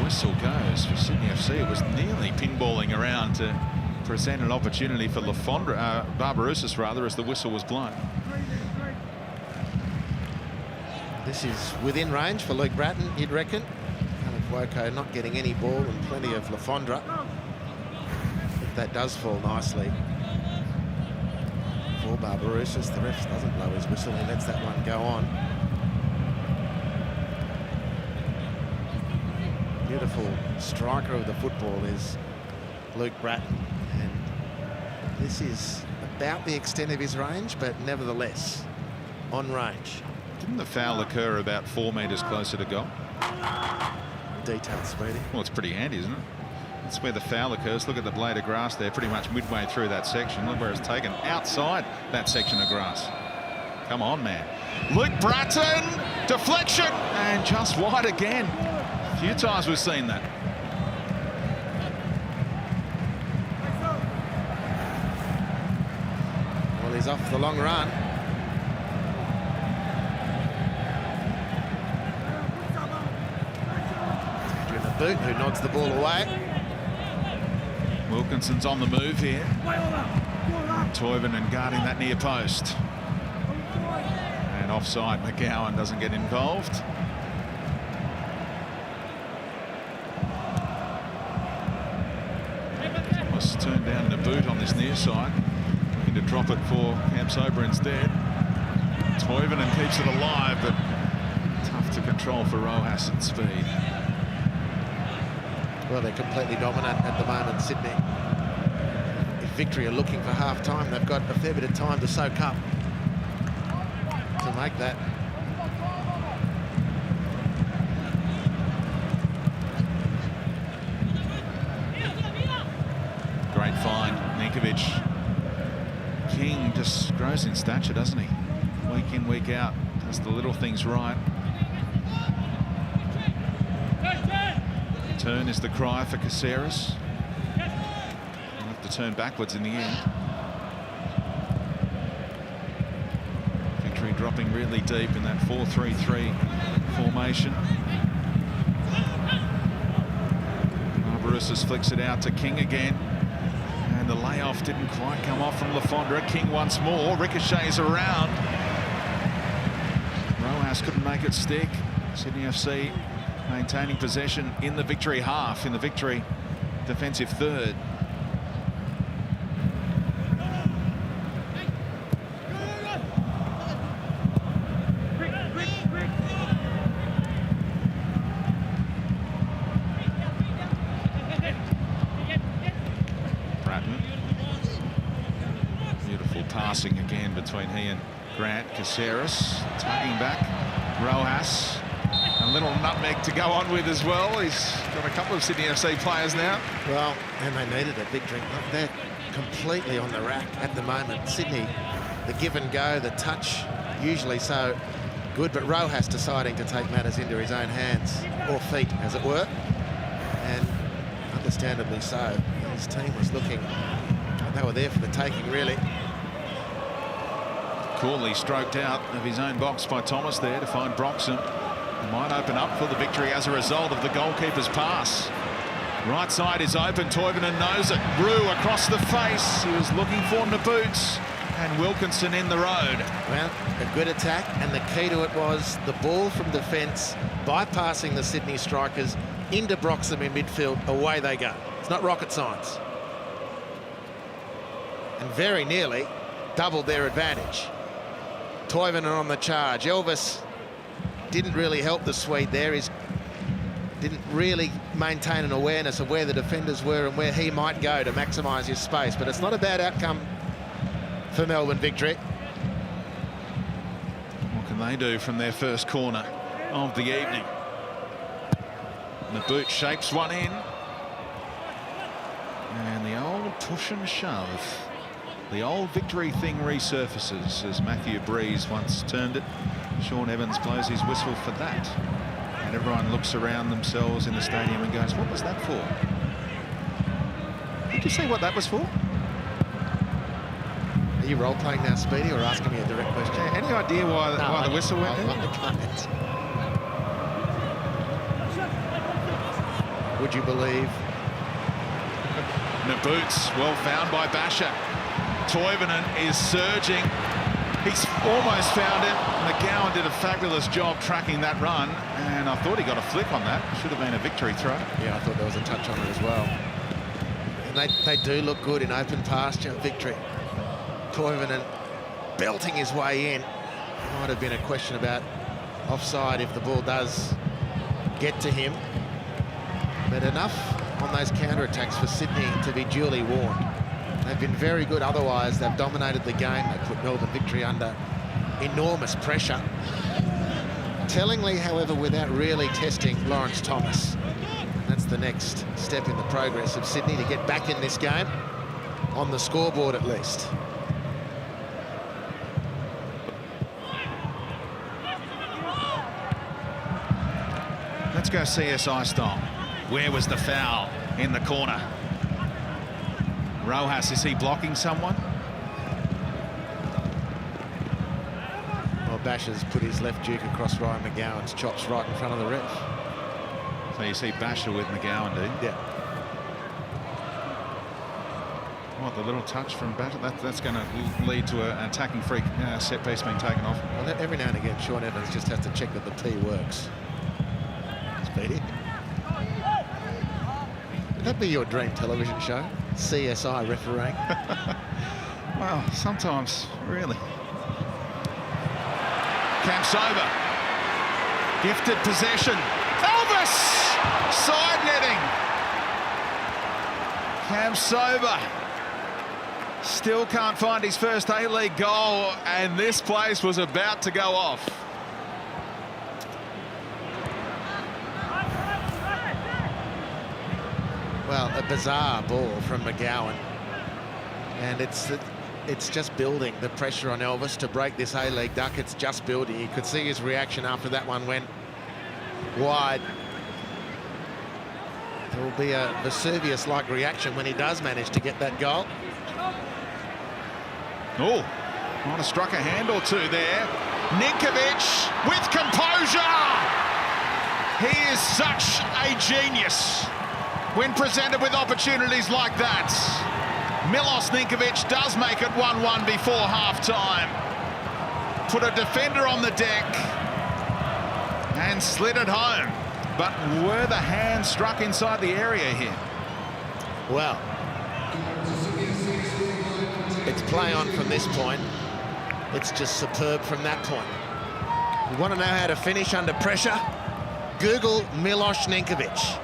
Whistle goes for Sydney FC. It was nearly pinballing around to present an opportunity for Barbarouses rather, as the whistle was blown. This is within range for Luke Bratton, you'd reckon. Woko not getting any ball and plenty of Lafondra. If that does fall nicely for Barbarouses, the ref doesn't blow his whistle, he lets that one go on. Beautiful striker of the football is Luke Bratton, and this is about the extent of his range, but nevertheless on range. Didn't the foul occur about 4 metres closer to goal? Detailed, Smithy. Well, it's pretty handy, isn't it? That's where the foul occurs. Look at the blade of grass there, pretty much midway through that section. Look where it's taken, outside that section of grass. Come on, man. Luke Bratton, deflection, and just wide again. A few times we've seen that. Well, he's off the long run. Andrew the boot, who nods the ball away. Wilkinson's on the move here. Toivonen guarding that near post. And offside, McGowan doesn't get involved. Thomas turned down the boot on this near side. Looking to drop it for Cam Sober instead. Toivonen keeps it alive, but tough to control for Rojas at speed. Well, they're completely dominant at the moment, Sydney. If Victory are looking for half-time, they've got a fair bit of time to soak up to make that. Great find, Ninkovic. King just grows in stature, doesn't he? Week in, week out, does the little things right. Turn is the cry for Caceres. He'll have to turn backwards in the end. Victory dropping really deep in that 4-3-3 formation. Barbarouses flicks it out to King again. And the layoff didn't quite come off from Lafondra. King once more, ricochets around. Rojas couldn't make it stick. Sydney FC maintaining possession in the Victory half, in the Victory defensive third. Bratton. Beautiful passing again between he and Grant. Caceres tugging back. Rojas. A little nutmeg to go on with as well. He's got a couple of Sydney FC players now. Well, and they needed it, Victory. They're completely on the rack at the moment. Sydney, the give and go, the touch, usually so good, but Rojas deciding to take matters into his own hands, or feet, as it were, and understandably so. His team was looking, they were there for the taking, really. Coolly stroked out of his own box by Thomas there to find Broxham. Might open up for the Victory as a result of the goalkeeper's pass. Right side is open. Toivonen knows it. Brew across the face. He was looking for Naboots. And Wilkinson in the road. Well, a good attack, and the key to it was the ball from defence, bypassing the Sydney strikers into Broxham in midfield. Away they go. It's not rocket science. And very nearly doubled their advantage. Toivonen on the charge. Elvis didn't really help the Swede there. He didn't really maintain an awareness of where the defenders were and where he might go to maximise his space. But it's not a bad outcome for Melbourne victory. What can they do from their first corner of the evening? The boot shapes one in. And the old push and shove. The old victory thing resurfaces, as Matthew Breeze once termed it. Sean Evans blows his whistle for that. And everyone looks around themselves in the stadium and goes, what was that for? Did you see what that was for? Are you role-playing now, Speedy, or asking me a direct question? Any idea why the whistle went in? I can't. Would you believe? The boots, well found by Basher. Toivonen is surging. He's almost found it. McGowan did a fabulous job tracking that run, and I thought he got a flick on that. Should have been a victory throw. Yeah, I thought there was a touch on it as well. And they do look good in open pasture. Victory. Toivonen belting his way in. Might have been a question about offside if the ball does get to him. But enough on those counter-attacks for Sydney to be duly warned. They've been very good otherwise. They've dominated the game. They put Melbourne victory under enormous pressure. Tellingly, however, without really testing Lawrence Thomas. That's the next step in the progress of Sydney to get back in this game, on the scoreboard at least. Let's go CSI style. Where was the foul? In the corner. Rojas, is he blocking someone? Well, Basher's put his left juke across Ryan McGowan's chops right in front of the ref. So you see Basher with McGowan, do you? Yeah. What, the little touch from Basher? That's going to lead to an attacking free set piece being taken off. Well, every now and again, Sean Evans just has to check that the P works. Speedy. Would that be your dream television show? CSI refereeing? Well, sometimes, really. Campsover. Gifted possession. Elvis! Side netting. Campsover still can't find his first A-League goal, and this place was about to go off. Well, a bizarre ball from McGowan, and it's just building the pressure on Elvis to break this A-League duck. It's just building. You could see his reaction after that one went wide. There will be a Vesuvius-like reaction when he does manage to get that goal. Oh, might have struck a hand or two there. Ninkovic with composure. He is such a genius when presented with opportunities like that. Milos Ninkovic does make it 1-1 before half-time. Put a defender on the deck and slid it home. But were the hands struck inside the area here? Well, it's play on from this point. It's just superb from that point. You want to know how to finish under pressure? Google Milos Ninkovic.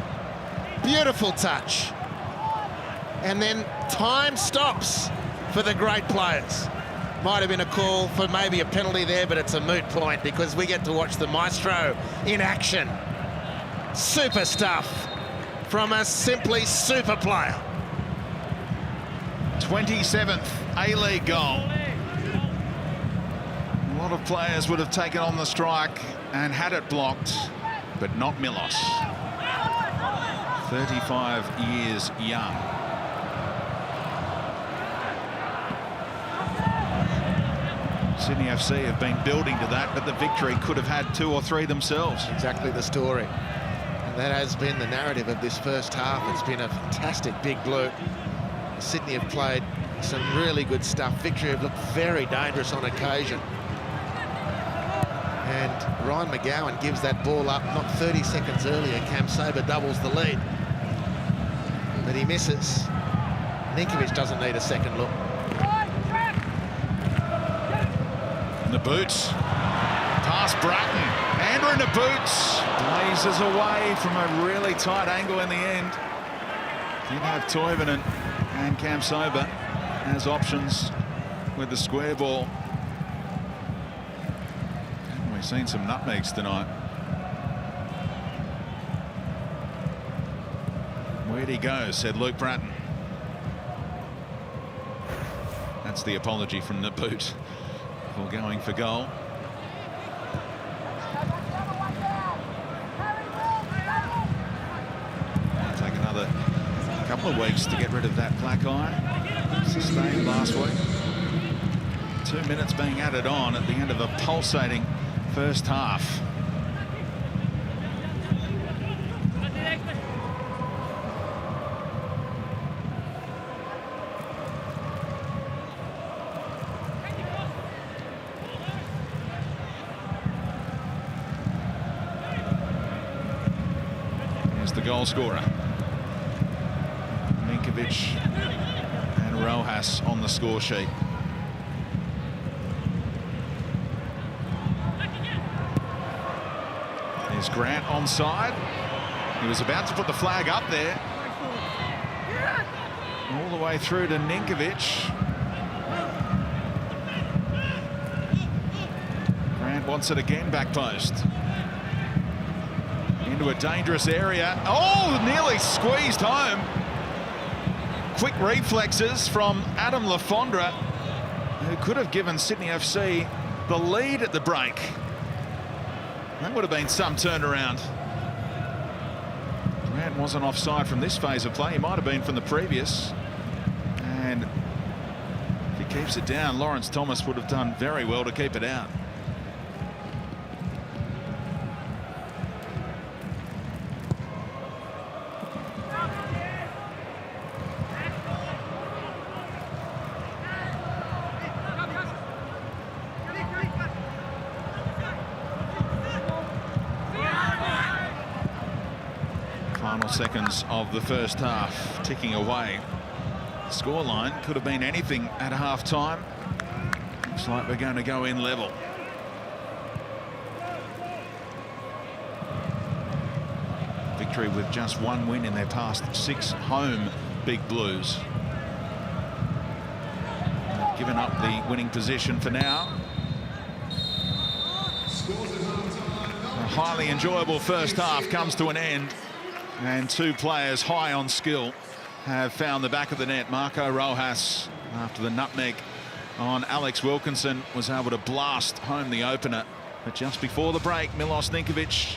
Beautiful touch. And then time stops for the great players. Might have been a call for maybe a penalty there, but it's a moot point because we get to watch the maestro in action. Super stuff from a simply super player. 27th A-League goal. A lot of players would have taken on the strike and had it blocked, but not Milos. 35 years young. Sydney FC have been building to that, but the victory could have had 2 or 3 themselves. Exactly the story. And that has been the narrative of this first half. It's been a fantastic big blue. Sydney have played some really good stuff. Victory have looked very dangerous on occasion. And Ryan McGowan gives that ball up not 30 seconds earlier. Cam Saber doubles the lead. But he misses. Ninkovic doesn't need a second look. The boots. Past Bratton. Andrew in the boots. Blazes away from a really tight angle in the end. Did have Toivonen and Cam Sober as options with the square ball. And we've seen some nutmegs tonight. Where'd he go, said Luke Bratton. That's the apology from the boot for going for goal. It'll take another couple of weeks to get rid of that black eye. Sustained last week. 2 minutes being added on at the end of a pulsating first half. Here's the goal scorer. Ninkovic and Rojas on the score sheet. There's Grant onside. He was about to put the flag up there. All the way through to Ninkovic. Grant wants it again, back post. Into a dangerous area. Oh, nearly squeezed home. Quick reflexes from Adam Lafondra, who could have given Sydney FC the lead at the break. That would have been some turnaround. Grant wasn't offside from this phase of play. He might have been from the previous. And if he keeps it down, Lawrence Thomas would have done very well to keep it out. Final seconds of the first half ticking away. Scoreline could have been anything at half time. Looks like we're going to go in level. Victory with just one win in their past 6 home Big Blues. They've given up the winning position for now. A highly enjoyable first half comes to an end. And 2 players high on skill have found the back of the net. Marco Rojas, after the nutmeg on Alex Wilkinson, was able to blast home the opener. But just before the break, Milos Ninkovic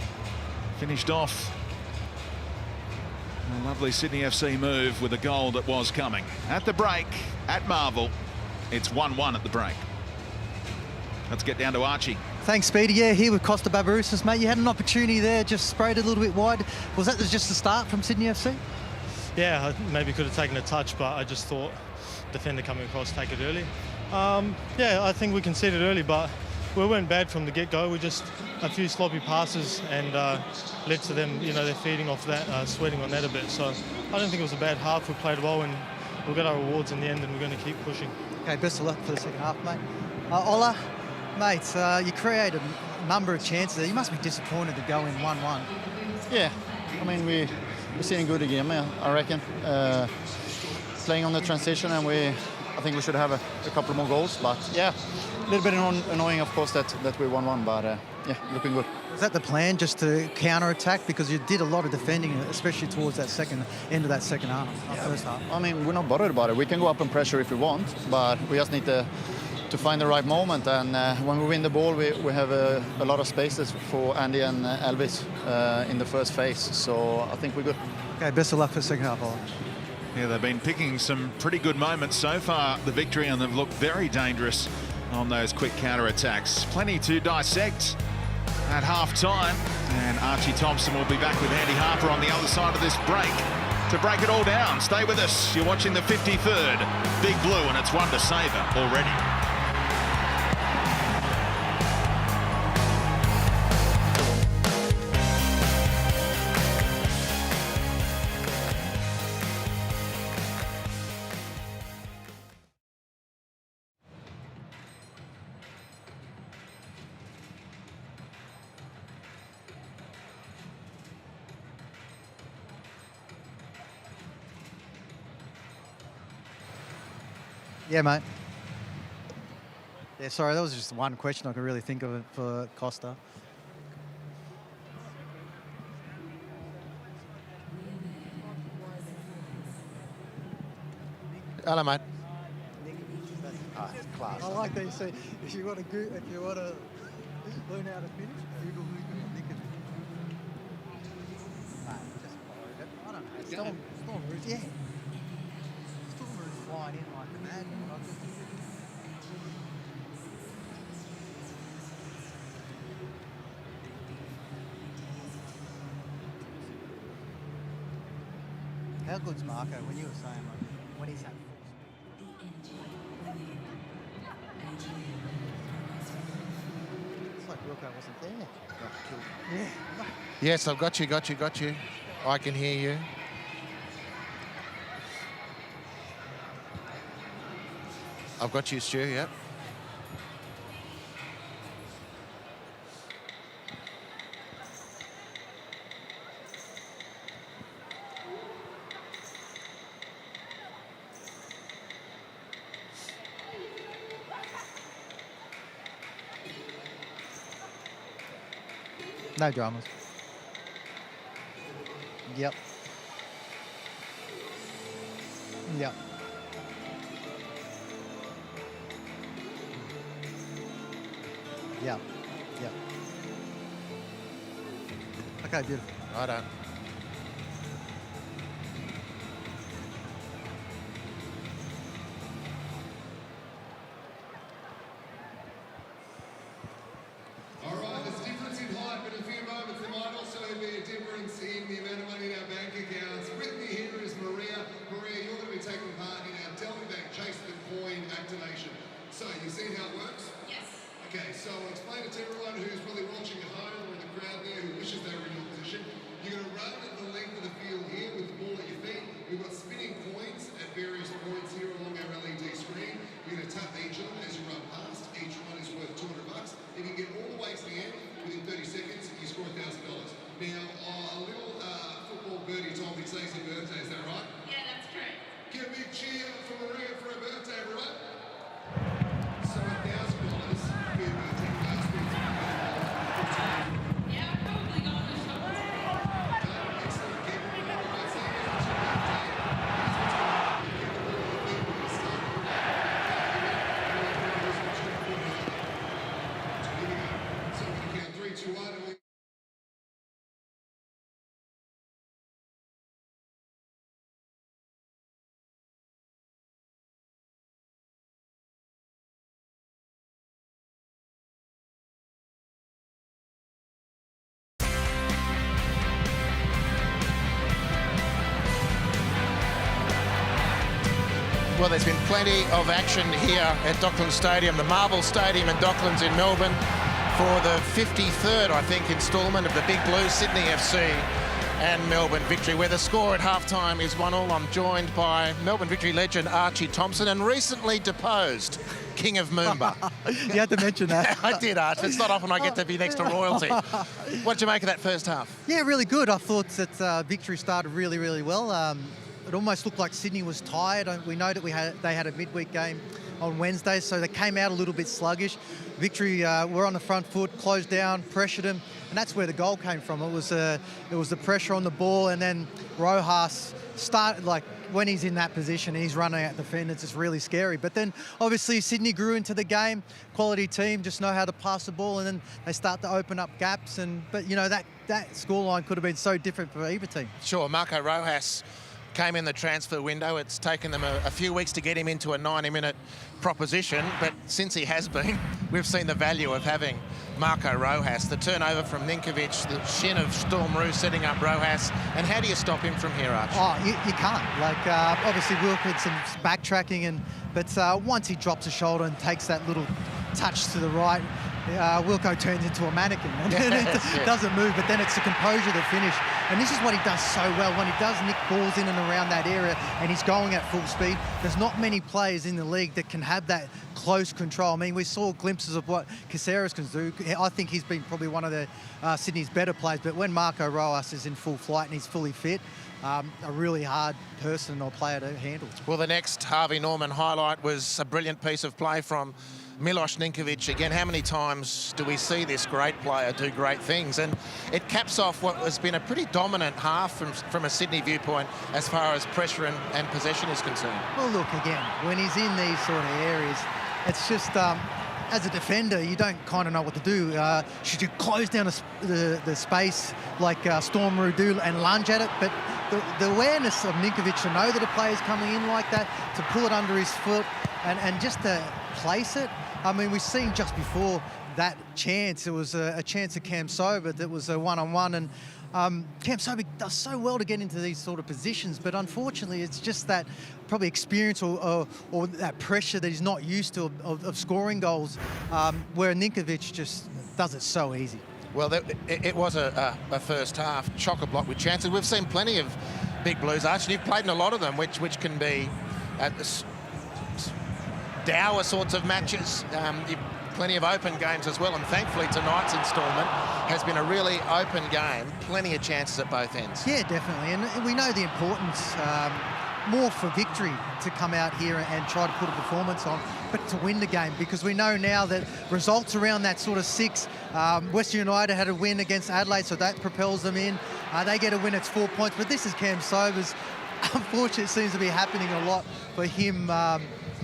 finished off a lovely Sydney FC move with a goal that was coming. At the break, at Marvel, it's 1-1 at the break. Let's get down to Archie. Thanks, Speedy. Yeah, here with Costa Barbarouses, mate. You had an opportunity there, just sprayed a little bit wide. Was that just the start from Sydney FC? Yeah, I maybe could have taken a touch, but I just thought defender coming across, take it early. Yeah, I think we conceded early, but we weren't bad from the get-go. We just a few sloppy passes and led to them, you know, they're feeding off that, sweating on that a bit. So I don't think it was a bad half. We played well and we'll get our rewards in the end, and we're going to keep pushing. Okay, best of luck for the second half, mate. Ola, mate, you created a number of chances there. You must be disappointed to go in 1-1. Yeah, I mean, we're seeing good again, I reckon. Playing on the transition, and I think we should have a couple more goals. But yeah, a little bit annoying, of course, that we 1-1. But yeah, looking good. Was that the plan, just to counter-attack? Because you did a lot of defending, especially towards that end of that second half, first half. I mean, we're not bothered about it. We can go up and pressure if we want, but we just need to find the right moment. And when we win the ball, we have a lot of spaces for Andy and Elvis in the first phase. So I think we're good. Okay, best of luck for the second half, Ola. Yeah, they've been picking some pretty good moments so far, the victory, and they've looked very dangerous on those quick counter-attacks. Plenty to dissect at half-time, and Archie Thompson will be back with Andy Harper on the other side of this break to break it all down. Stay with us. You're watching the 53rd. Big Blue, and it's one to savour already. Yeah, mate. Yeah, sorry, that was just one question I could really think of for Costa. Hello, mate. Class. I like that you say if you want to learn how to finish, Google who's going to nick it. Just I don't know. Storm Roos, yeah. Storm Roos flying in like a madman. How good's Marco when you were saying like when he's at it's like Wilco wasn't there. Yeah. Yes, I've got you. I can hear you. I've got you, Stu, yep. No dramas. Yep. Yep. Yep. Yep. Okay, beautiful. I don't. All right, there's a difference in height, but in a few moments there might also be a difference in the amount of money in our bank accounts. With me here is Maria. Maria, you're going to be taking part in our Delta Bank Chase the Coin activation. So, you seen how it works? Yes. Okay, so I'll explain it to everyone who's probably watching at home or in the crowd there who wishes they were in your position. You're going to run the length of the field here with the ball at your feet. We've got spinning coins at various points here along our LED screen. You're going to tap each of them as you run past. Each one is worth $200. If you get all the way to the end, within 30 seconds, you score $1,000. Now, a little football birdie told me today's her birthday, is that right? Yeah, that's correct. Give a big cheer for Maria for her birthday, everyone. So $1,000 for your birthday. Yeah, I've probably gone to shop. Excellent. Keep it moving. All right, so it's your birthday. So we're going to count 3, 2, 1, and we Well, there's been plenty of action here at Docklands Stadium, the Marvel Stadium in Docklands in Melbourne, for the 53rd, I think, instalment of the Big Blue Sydney FC and Melbourne Victory, where the score at halftime is 1-1. I'm joined by Melbourne Victory legend Archie Thompson and recently deposed King of Moomba. You had to mention that. I did, Arch. It's not often I get to be next to royalty. What did you make of that first half? Yeah, really good. I thought that Victory started really, really well. It almost looked like Sydney was tired. We know that they had a midweek game on Wednesday, so they came out a little bit sluggish. Victory were on the front foot, closed down, pressured them, and that's where the goal came from. It was the pressure on the ball, and then Rojas started, like, when he's in that position and he's running at defenders, it's really scary. But then obviously Sydney grew into the game, quality team, just know how to pass the ball, and then they start to open up gaps. But you know, that scoreline could have been so different for either team. Sure, Marco Rojas came in the transfer window. It's taken them a few weeks to get him into a 90-minute proposition, but since he has been, we've seen the value of having Marco Rojas. The turnover from Ninkovic, the shin of Storm Roux setting up Rojas. And how do you stop him from here, Arch? Oh, you can't. Like, obviously Wilkinson's backtracking, but once he drops a shoulder and takes that little touch to the right, Wilco turns into a mannequin and it doesn't move, but then it's the composure, the finish. And this is what he does so well. When he does nick balls in and around that area and he's going at full speed, there's not many players in the league that can have that close control. I mean, we saw glimpses of what Caceres can do. I think he's been probably one of the Sydney's better players, but when Marco Rojas is in full flight and he's fully fit, a really hard person or player to handle. Well, the next Harvey Norman highlight was a brilliant piece of play from Milos Ninkovic. Again, how many times do we see this great player do great things? And it caps off what has been a pretty dominant half from a Sydney viewpoint as far as pressure and possession is concerned. Well, look, again, when he's in these sort of areas, it's just, as a defender, you don't kind of know what to do. Should you close down the space like Storm Roux do and lunge at it? But the awareness of Ninkovic to know that a player's coming in like that, to pull it under his foot and just to place it. I mean, we've seen just before that chance, it was a chance of Cam Sober that was a one-on-one, and Cam Sober does so well to get into these sort of positions, but unfortunately it's just that probably experience or that pressure that he's not used to of scoring goals, where Ninkovic just does it so easy. Well, it was a first half chock-a-block with chances. We've seen plenty of big Blues, Arch, and you've played in a lot of them, which can be dour sorts of matches. Plenty of open games as well, and thankfully tonight's instalment has been a really open game. Plenty of chances at both ends. Yeah, definitely, and we know the importance more for victory to come out here and try to put a performance on, but to win the game, because we know now that results around that sort of 6. Western United had a win against Adelaide, so that propels them in. They get a win, it's 4 points, but this is Cam Sobers. Unfortunately, it seems to be happening a lot for him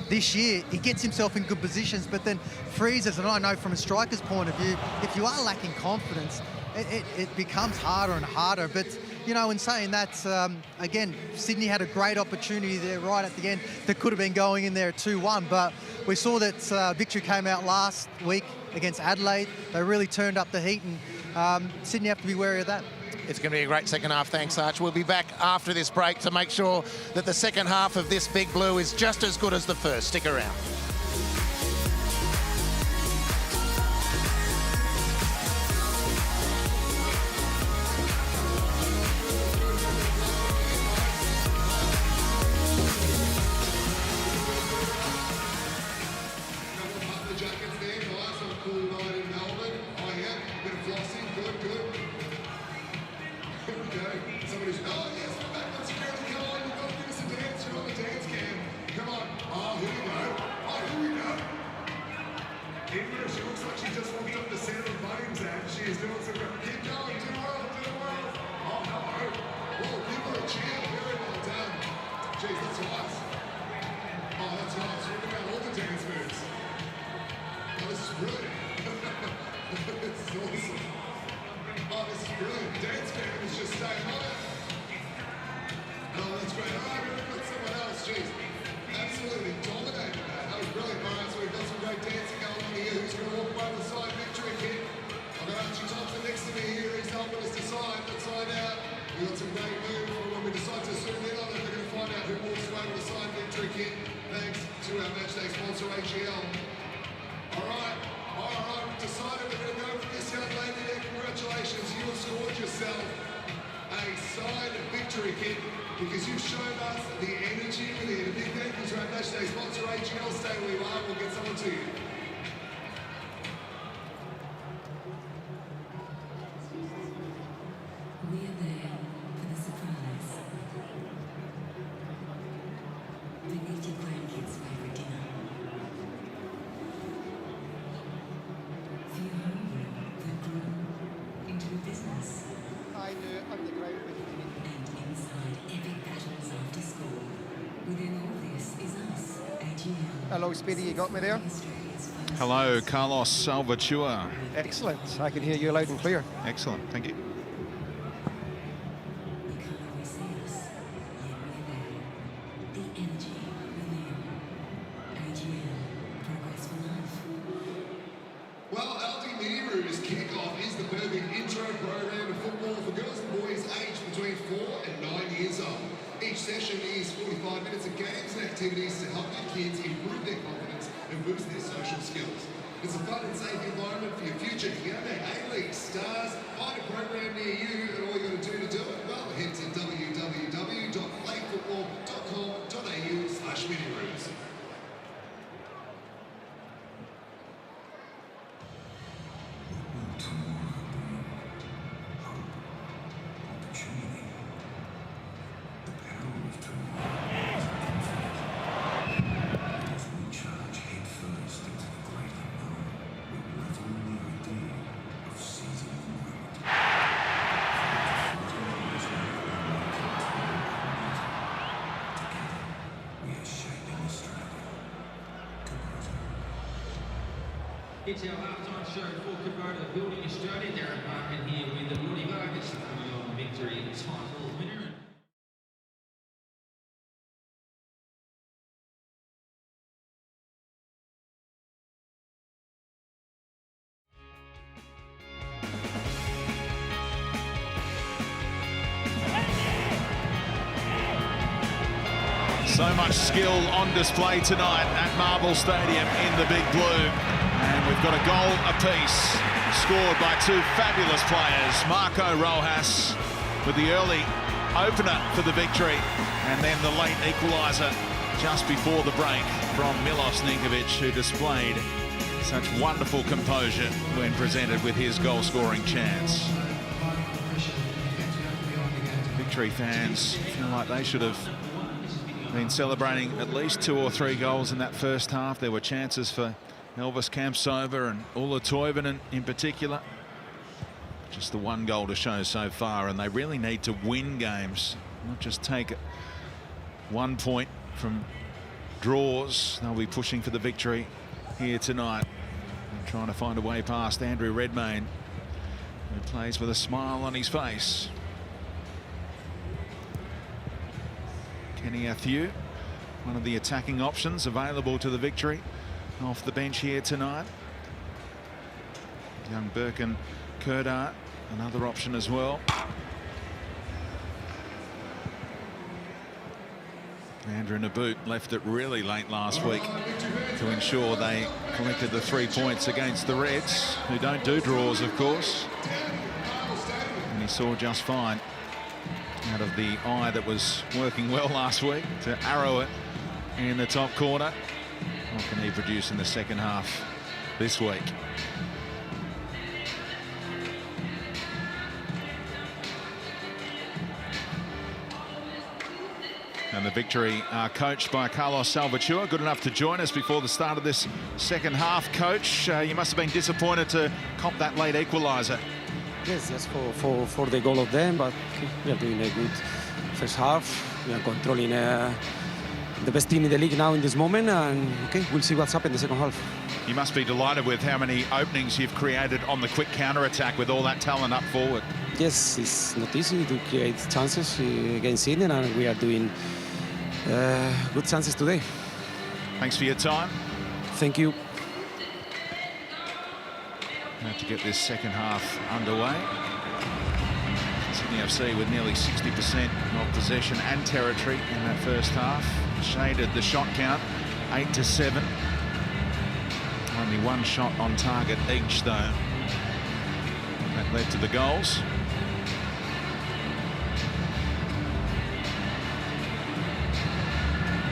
this year. He gets himself in good positions, but then freezes, and I know from a striker's point of view, if you are lacking confidence, it becomes harder and harder. But, you know, in saying that, again, Sydney had a great opportunity there right at the end that could have been going in there at 2-1, but we saw that victory came out last week against Adelaide. They really turned up the heat, and Sydney have to be wary of that. It's going to be a great second half. Thanks, Arch. We'll be back after this break to make sure that the second half of this Big Blue is just as good as the first. Stick around. The jackets there, guys, on a cool night in Melbourne. Oh yeah, bit of flossing, good. Here we go. Somebody's, oh yes, we're back on security. Come on, you've got to give us a dance. You're on the dance cam. Come on. Oh, here we go. Even she looks like she just walked up the Sound of Bones ad. She is doing some good. Keep going, do well. Oh, hello. Whoa, give her a cheer. Very well done. Jeez, that's nice. Oh, that's nice. Look about all the dance moves. Oh, this is brilliant. This is awesome. Oh, this is brilliant. Dance cam is just staying on it. Oh, that's great. All right, we've got someone else. Jeez. Absolutely dominated that. That was brilliant. All right, so we've got some great dancing going on here. Who's going to walk by the side victory kit? I've got Archie Thompson next to me here. He's helping us decide. Let's find out. We've got some great moves. When we decide to zoom in on it, we're going to find out who walks away with the side victory kit. Thanks to our matchday sponsor, AGL. All right, we've decided we're going to go for this young lady there. Congratulations, you have scored yourself a side victory kit because you've shown us the energy within. A big thank you to our matchday sponsor, AGL. Stay where you are, we'll get someone to you. We are there for the surprise. We need your grandkids' favorite dinner. For your homeroom that grew into a business. I do underground with me. And inside epic battles after school. Within all this is us, AGL. Hello, Speedy, you got me there? Hello, Carlos Salvatore. Excellent. I can hear you loud and clear. Excellent, thank you. You can't always see us, yet we're there. The energy within. AGL. Progress for life. Well, Aldi Media Room Kickoff is the perfect intro program of football for girls and boys aged between 4 and 9 years old. Each session is 45 minutes of games and activities to help your kids improve their confidence and boost their social skills. It's a fun and safe environment for your future Hyundai A-League stars. Find a program near you, and all you got to do to do it, well, head to www.playfootball.com.au/minirooms. It's our halftime show for Kubota Building Australia. Darren Barkin here with the Woody Vargas, the victory title winner. So much skill on display tonight at Marvel Stadium in the Big Blue. And we've got a goal apiece, scored by two fabulous players. Marco Rojas with the early opener for the victory, and then the late equaliser just before the break from Milos Ninkovic, who displayed such wonderful composure when presented with his goal-scoring chance. Victory fans feel like they should have been celebrating at least 2 or 3 goals in that first half. There were chances for Elvis Kampsova and Ulla Toivonen in particular. Just the 1 goal to show so far, and they really need to win games, not just take 1 point from draws. They'll be pushing for the victory here tonight and trying to find a way past Andrew Redmayne, who plays with a smile on his face. Kenny Athieu, one of the attacking options available to the victory, off the bench here tonight. Young Birkin Kerdart, another option as well. Andrew Naboot left it really late last week to ensure they collected the 3 points against the Reds, who don't do draws, of course. And he saw just fine out of the eye that was working well last week to arrow it in the top corner. What can he produce in the second half this week? And the victory coached by Carlos Salvatore, good enough to join us before the start of this second half. Coach, you must have been disappointed to cop that late equaliser. Yes, just for the goal of them, but we are doing a good first half. We are controlling the best team in the league now in this moment, and okay, we'll see what's happened in the second half. You must be delighted with how many openings you've created on the quick counter-attack with all that talent up forward. Yes, it's not easy to create chances against Sydney, and we are doing good chances today. Thanks for your time. Thank you. Have to get this second half underway. Sydney FC with nearly 60% of possession and territory in that first half. Shaded the shot count 8-7. Only 1 shot on target each, though. That led to the goals.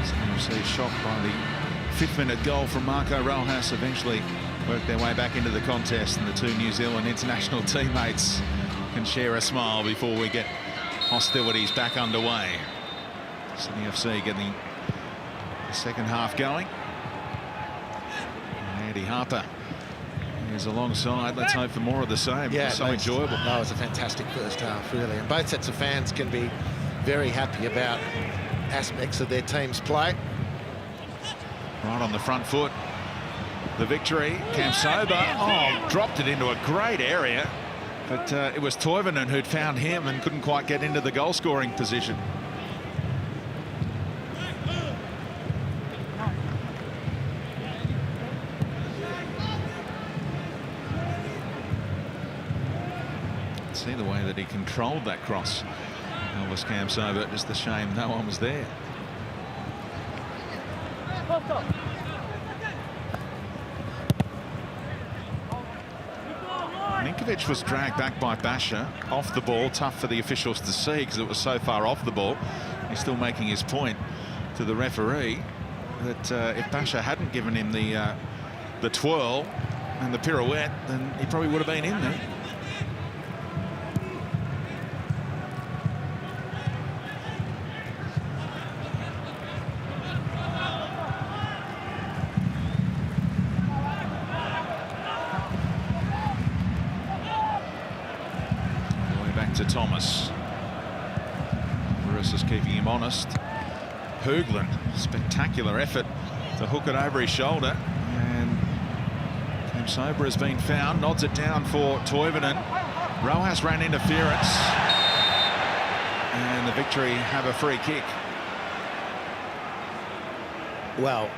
Sydney FC shocked by the 5th-minute goal from Marco Rojas, eventually worked their way back into the contest, and the 2 New Zealand international teammates can share a smile before we get hostilities back underway. Sydney FC getting the second half going. And Andy Harper is alongside. Let's hope for more of the same. Yeah, so enjoyable. That was a fantastic first half, really. And both sets of fans can be very happy about aspects of their team's play. Right on the front foot. The victory, Kampsova, dropped it into a great area, but it was Toivonen who'd found him and couldn't quite get into the goal-scoring position. See the way that he controlled that cross. Elvis Campsover, just a shame no one was there. Ninkovic was dragged back by Basher off the ball. Tough for the officials to see because it was so far off the ball. He's still making his point to the referee that if Basher hadn't given him the twirl and the pirouette, then he probably would have been in there. To Thomas. Burris is keeping him honest. Hoogland, spectacular effort to hook it over his shoulder, and Campsober has been found, nods it down for Toivonen. Rojas ran interference, and the Victory have a free kick. Well,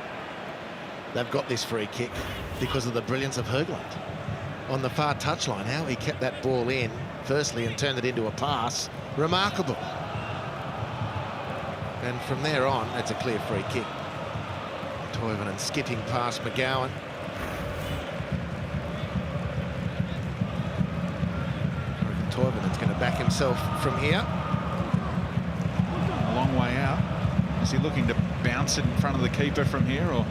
they've got this free kick because of the brilliance of Hoogland on the far touchline. How he kept that ball in firstly and turned it into a pass, remarkable. And from there on, it's a clear free kick. Toivonen skipping past McGowan. Toivonen's going to back himself from here. A long way out. Is he looking to bounce it in front of the keeper from here, or?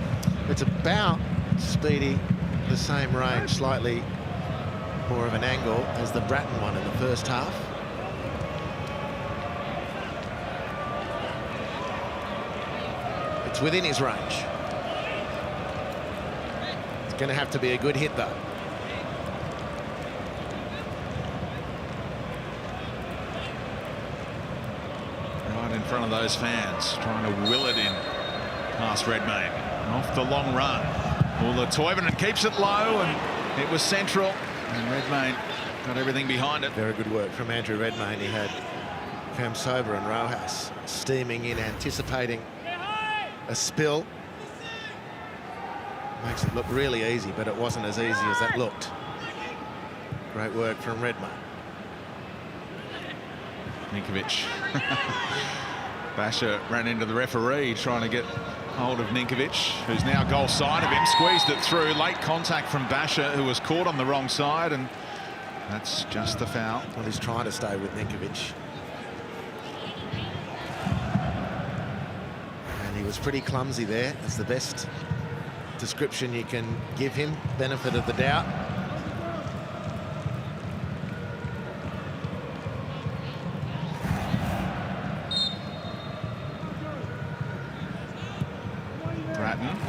It's about, Speedy, the same range, slightly more of an angle as the Bratton one in the first half. It's within his range. It's going to have to be a good hit, though. Right in front of those fans, trying to will it in past Redmayne. Off the long run. Well, the Toivonen keeps it low, and it was central. And Redmayne got everything behind it. Very good work from Andrew Redmayne. He had Campsover and Rojas steaming in, anticipating a spill. Makes it look really easy, but it wasn't as easy as that looked. Great work from Redmayne. Ninkovic. Basher ran into the referee trying to get hold of Ninkovic, who's now goal side of him, squeezed it through. Late contact from Basher, who was caught on the wrong side, and that's just a foul. Well, he's trying to stay with Ninkovic. And he was pretty clumsy there. That's the best description you can give him. Benefit of the doubt.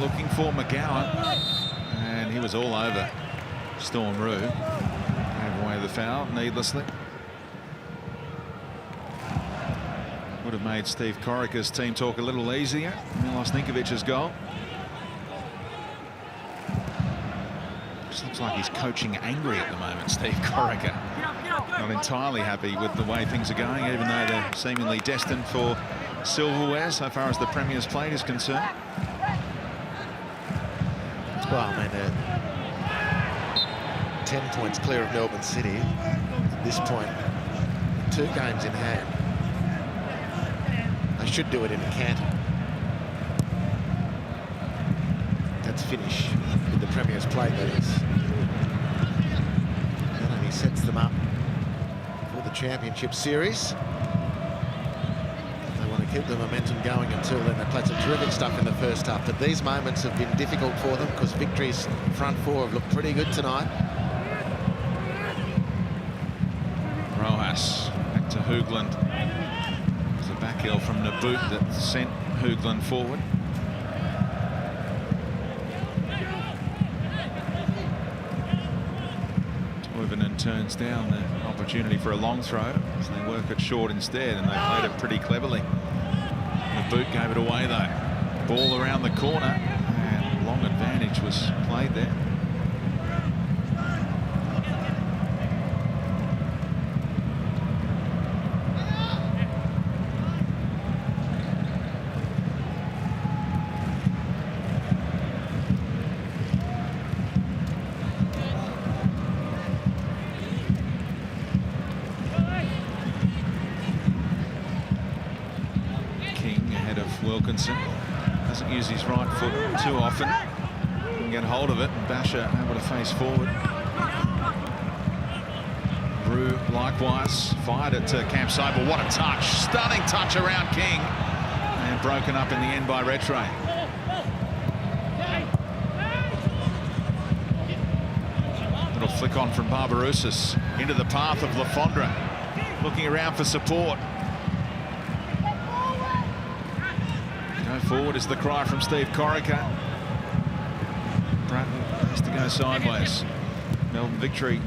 Looking for McGowan, and he was all over Storm Roo. Gave away the foul needlessly. Would have made Steve Corica's team talk a little easier. Milos Ninkovic's goal. Just looks like he's coaching angry at the moment, Steve Corica. Not entirely happy with the way things are going, even though they're seemingly destined for silverware so far as the Premier's plate is concerned. Well, I mean, 10 points clear of Melbourne City at this point. 2 games in hand. They should do it in a canter. That's finish with the Premier's plate, that is. That only sets them up for the Championship Series. Keep the momentum going until then. They played some terrific stuff in the first half, but these moments have been difficult for them because Victory's front four have looked pretty good tonight. Rojas back to Hoogland. There's a back heel from Naboot that sent Hoogland forward. Toivonen turns down the opportunity for a long throw, so they work it short instead, and they played it pretty cleverly. The boot gave it away though. Ball around the corner, and long advantage was played there. Wilkinson doesn't use his right foot too often. Can get hold of it, and Basher able to face forward. Brew likewise fired it to Cam Sobel. What a touch! Stunning touch around King, and broken up in the end by Rattray. Little flick on from Barbarouses into the path of Lafondra, looking around for support. Go forward is the cry from Steve Corica. Bratton has to go sideways. Melbourne Victory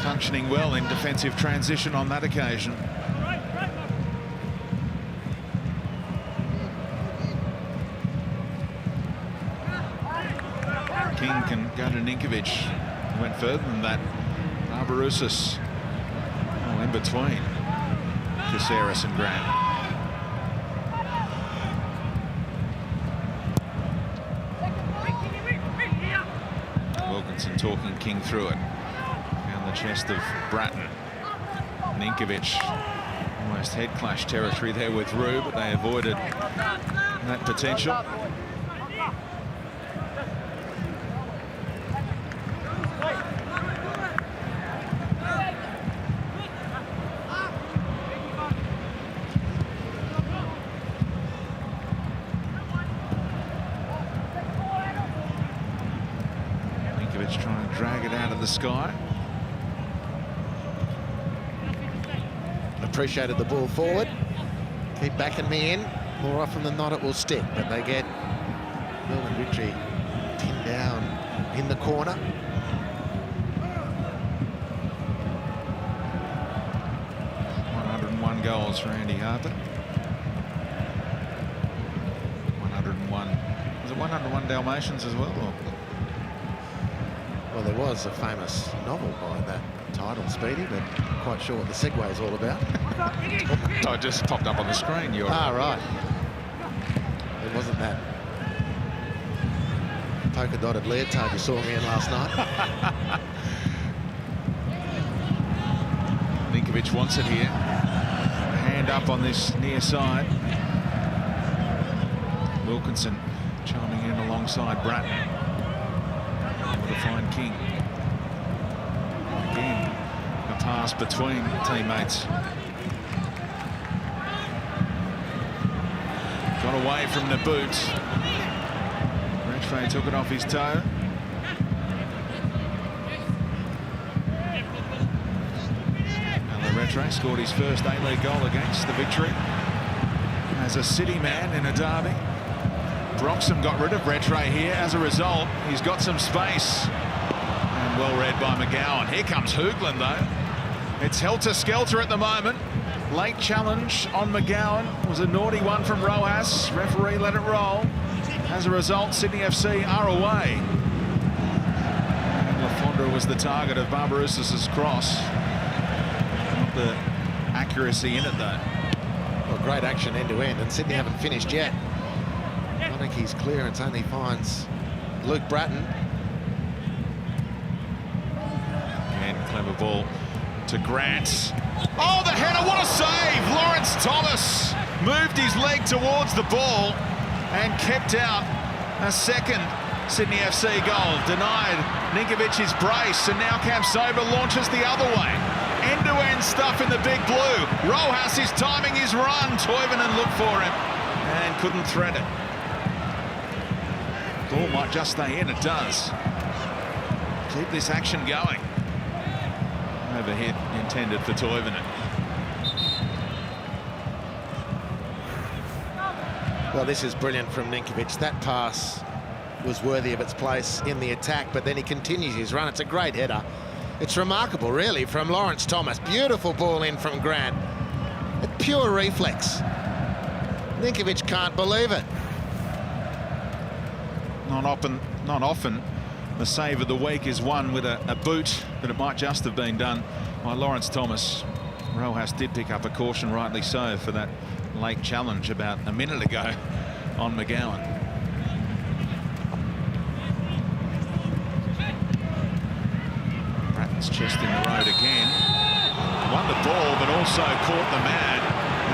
functioning well in defensive transition on that occasion. King can go to Ninkovic. He went further than that. Barbarouses all in between Caceres and Grant. Wilkinson talking King through it. Down the chest of Bratton. Ninkovic almost head clash territory there with Rue, but they avoided that potential. Trying to drag it out of the sky. Appreciated the ball forward. Keep backing me in. More often than not, it will stick, but they get Melbourne Victory pinned down in the corner. .101 goals for Andy Harper. 101. Was it 101 Dalmatians as well? Or? Well, there was a famous novel by that title, Speedy, but I'm quite sure what the segue is all about. Oh, it just popped up on the screen. Right. It wasn't that polka-dotted leotard you saw me in last night. Ninkovic wants it here. Hand up on this near side. Wilkinson charming in alongside Bratton. To find King. Again, a pass between teammates. Got away from the boot. Rattray took it off his toe. Rattray scored his first A-League goal against the Victory as a City man in a derby. Broxham got rid of Rattray here. As a result, he's got some space. And well read by McGowan. Here comes Hoogland, though. It's helter-skelter at the moment. Late challenge on McGowan. Was a naughty one from Rojas. Referee let it roll. As a result, Sydney FC are away. And Lafondra was the target of Barbarouses' cross. Not the accuracy in it, though. Well, great action end-to-end, and Sydney haven't finished yet. His clearance only finds Luke Bratton. And clever ball to Grant. Oh, the header, what a save! Lawrence Thomas moved his leg towards the ball and kept out a second Sydney FC goal. Denied Ninkovic's brace, and now Cam Sobel launches the other way. End-to-end stuff in the big blue. Rojas is timing his run. Toivonen looked for him and couldn't thread it. Ball might just stay in, it does. Keep this action going. Overhit intended for Toivonen. Well, this is brilliant from Ninkovic. That pass was worthy of its place in the attack, but then he continues his run. It's a great header. It's remarkable, really, from Lawrence Thomas. Beautiful ball in from Grant. A pure reflex. Ninkovic can't believe it. Not often the save of the week is won with a boot, but it might just have been done by Lawrence Thomas. Rojas did pick up a caution, rightly so, for that late challenge about a minute ago on McGowan. Bratton's chest in the road again. Won the ball, but also caught the man,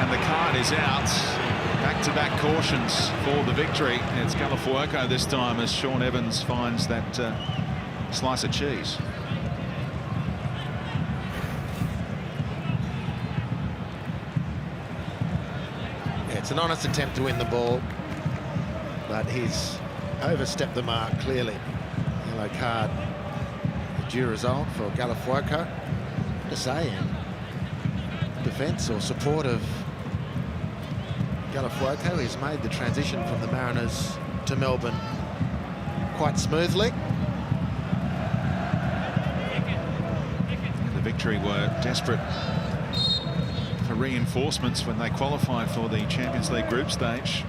and the card is out. Back-to-back cautions for the victory. It's Galafuoco this time as Sean Evans finds that slice of cheese. Yeah, it's an honest attempt to win the ball, but he's overstepped the mark clearly. Yellow card, the due result for Galafuoco. To say in defence or support of Galafuoco, he's made the transition from the Mariners to Melbourne quite smoothly. The Victory were desperate for reinforcements when they qualified for the Champions League group stage.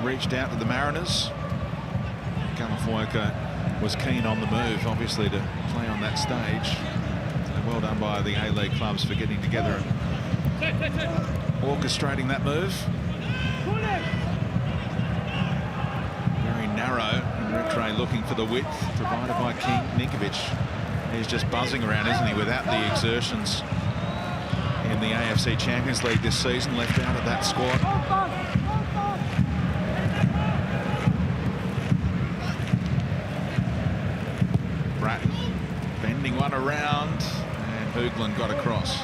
Reached out to the Mariners. Galafuoco was keen on the move, obviously, to play on that stage. So well done by the A-League clubs for getting together and orchestrating that move. Very narrow, and Rattray looking for the width provided by King. Ninkovic, he's just buzzing around, isn't he, without the exertions in the AFC Champions League this season, left out of that squad. Bratton bending one around, and Hoogland got across.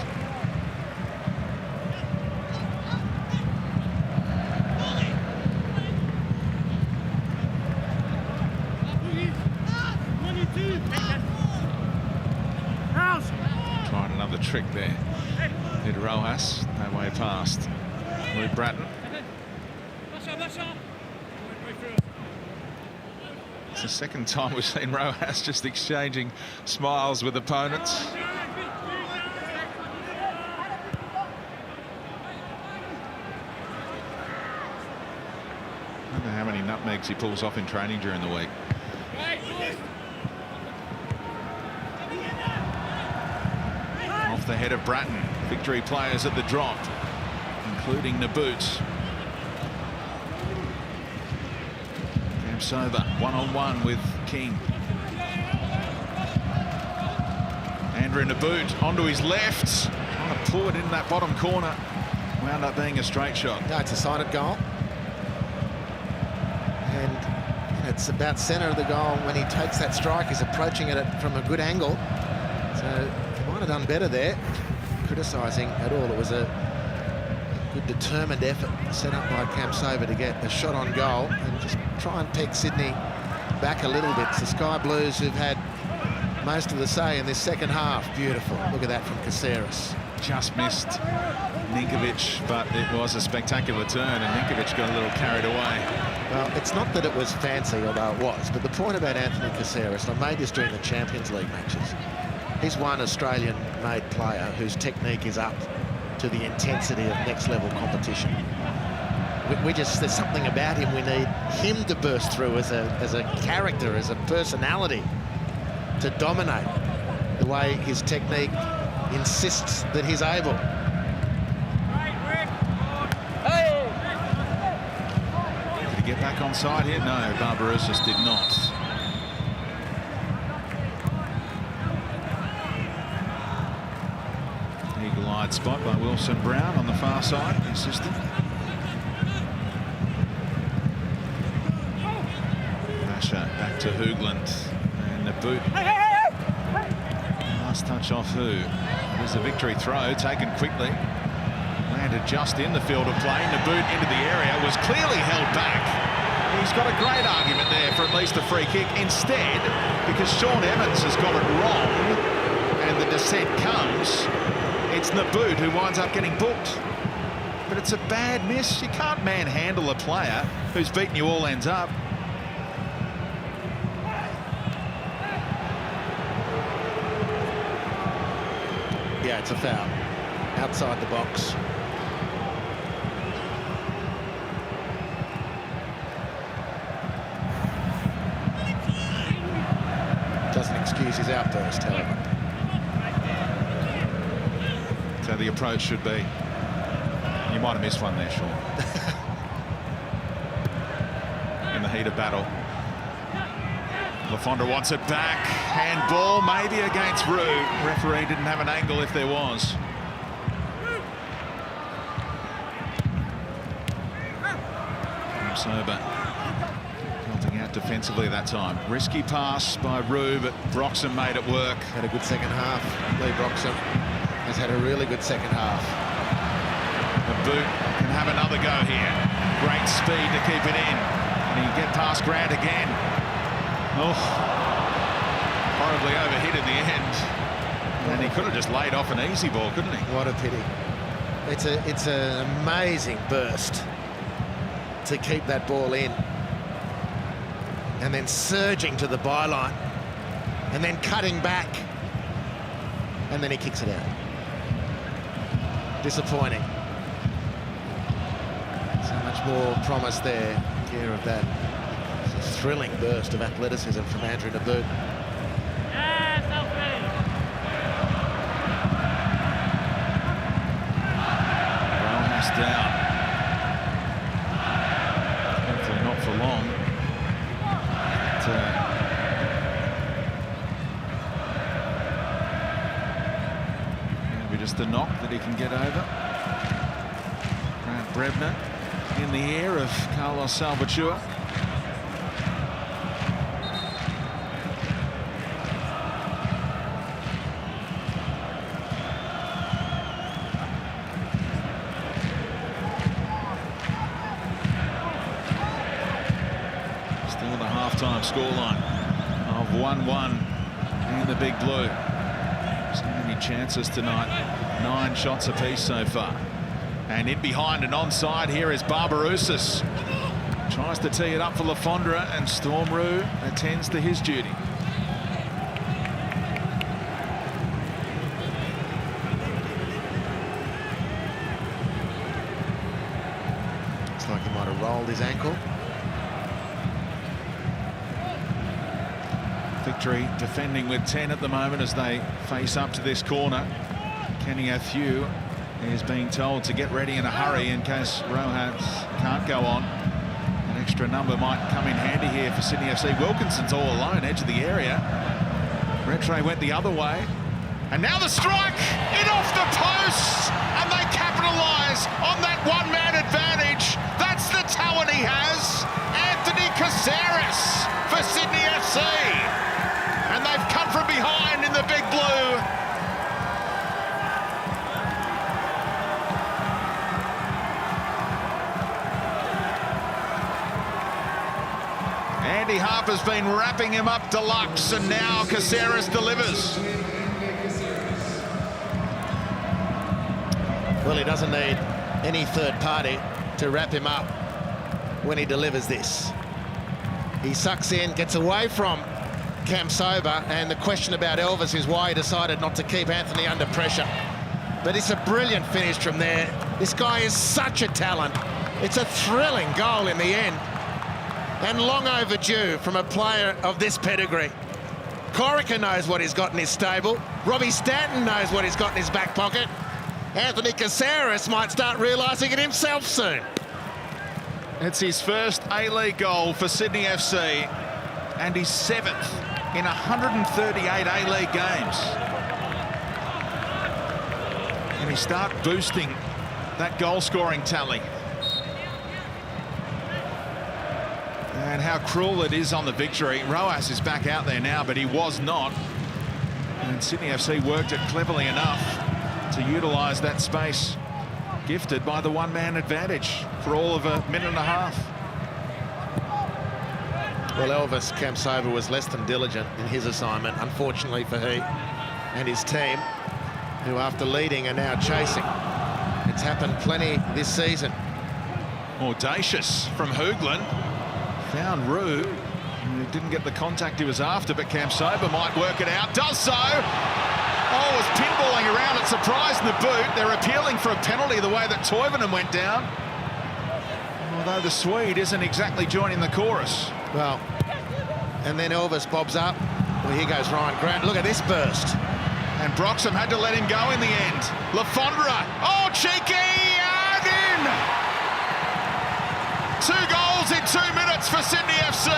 Trying another trick there. Did Rojas, no way past. Luke Bratton. It's the second time we've seen Rojas just exchanging smiles with opponents. I wonder how many nutmegs he pulls off in training during the week. Off the head of Bratton. Victory players at the drop, including Naboot. Kamsova one-on-one with King. Andrew Naboot onto his left, trying to pull it in that bottom corner. Wound up being a straight shot. No, it's a sided goal. And it's about centre of the goal. When he takes that strike, he's approaching it from a good angle. So he might have done better there. Criticising at all. It was a good determined effort set up by Kamsova to get a shot on goal and just try and peg Sydney back a little bit. It's the Sky Blues who've had most of the say in this second half. Beautiful. Look at that from Caceres. Just missed Ninkovic, but it was a spectacular turn, and Ninkovic got a little carried away. Well, it's not that it was fancy, although it was, but the point about Anthony Caceres, and I made this during the Champions League matches, he's one Australian-made player whose technique is up to the intensity of next-level competition. There's something about him. We need him to burst through as a character, as a personality, to dominate the way his technique insists that he's able. Did he get back on side here? No, Barbarouses did not. Eagle-eyed spot by Wilson Brown on the far side, the assistant. Basher back to Hoogland, and Naboot. Last touch off who? There's a Victory throw taken quickly. Landed just in the field of play. Naboot into the area, was clearly held back. He's got a great argument there for at least a free kick. Instead, because Sean Evans has got it wrong and the descent comes, it's Naboot who winds up getting booked. But it's a bad miss. You can't manhandle a player who's beaten you all ends up. Yeah, it's a foul. Outside the box. Doesn't excuse his outburst, however. So the approach should be, you might have missed one there, Sean. In the heat of battle. Lafonda wants it back. Handball maybe against Roux. Referee didn't have an angle if there was. Sober helping out defensively that time. Risky pass by Rue, but Broxham made it work. Had a good second half. Lee Broxham has had a really good second half. The boot can have another go here. Great speed to keep it in. And he get past Grant again. Oh, horribly overhit in the end. And he could have just laid off an easy ball, couldn't he? What a pity. It's an amazing burst to keep that ball in. And then surging to the byline. And then cutting back. And then he kicks it out. Disappointing. So much more promise there. Care of that thrilling burst of athleticism from Andrew Naboot. Rojas down. Hopefully not for long. Maybe just a knock that he can get over. Grant Brebner in the air of Carlos Salvatore. Still the half-time scoreline of 1-1 in the Big Blue. So many chances tonight. 9 shots apiece so far. And in behind and onside here is Barbarouses. Tries to tee it up for Lafondra, and Storm Roux attends to his duty. Looks like he might have rolled his ankle. Victory defending with 10 at the moment as they face up to this corner. Kenny Athieu is being told to get ready in a hurry in case Rojas can't go on. An extra number might come in handy here for Sydney FC. Wilkinson's all alone, edge of the area. Rattray went the other way. And now the strike! In off the post! And they capitalise on that one-man advantage. That's the talent he has. Anthony Caceres for Sydney FC. And they've come from behind in the Big Blue. Andy Harper's been wrapping him up deluxe, and now Caceres delivers. Well, he doesn't need any third party to wrap him up when he delivers this. He sucks in, gets away from Cam Sober, and the question about Elvis is why he decided not to keep Anthony under pressure. But it's a brilliant finish from there. This guy is such a talent. It's a thrilling goal in the end. And long overdue from a player of this pedigree. Corica knows what he's got in his stable. Robbie Stanton knows what he's got in his back pocket. Anthony Caceres might start realising it himself soon. It's his first A-League goal for Sydney FC and his 7th in 138 A-League games. And he start boosting that goal-scoring tally. And how cruel it is on the Victory. Rojas is back out there now, but he was not. And Sydney FC worked it cleverly enough to utilise that space gifted by the one-man advantage for all of a minute and a half. Well, Elvis Campsover was less than diligent in his assignment, unfortunately for he and his team, who after leading are now chasing. It's happened plenty this season. Audacious from Hoogland. Found Roux, who didn't get the contact he was after, but Campsover might work it out. Does so! Oh, was pinballing around. It surprised the boot. They're appealing for a penalty the way that Toivonen went down. Although the Swede isn't exactly joining the chorus. Well, and then Elvis bobs up. Well, here goes Ryan Grant. Look at this burst. And Broxham had to let him go in the end. Lafondra. Oh, cheeky! And in! 2 goals in 2 minutes for Sydney FC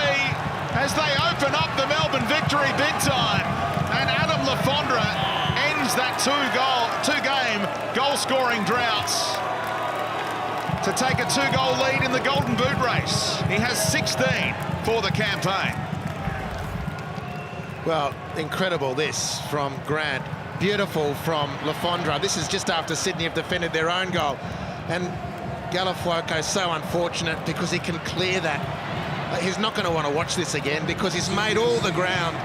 as they open up the Melbourne Victory big time. And Adam Lafondra ends that 2-game goal-scoring drought to take a 2-goal lead in the Golden Boot race. He has 16 for the campaign. Well, incredible this from Grant. Beautiful from Lafondra. This is just after Sydney have defended their own goal. And Galafuoco so unfortunate because he can clear that. He's not going to want to watch this again because he's made all the ground.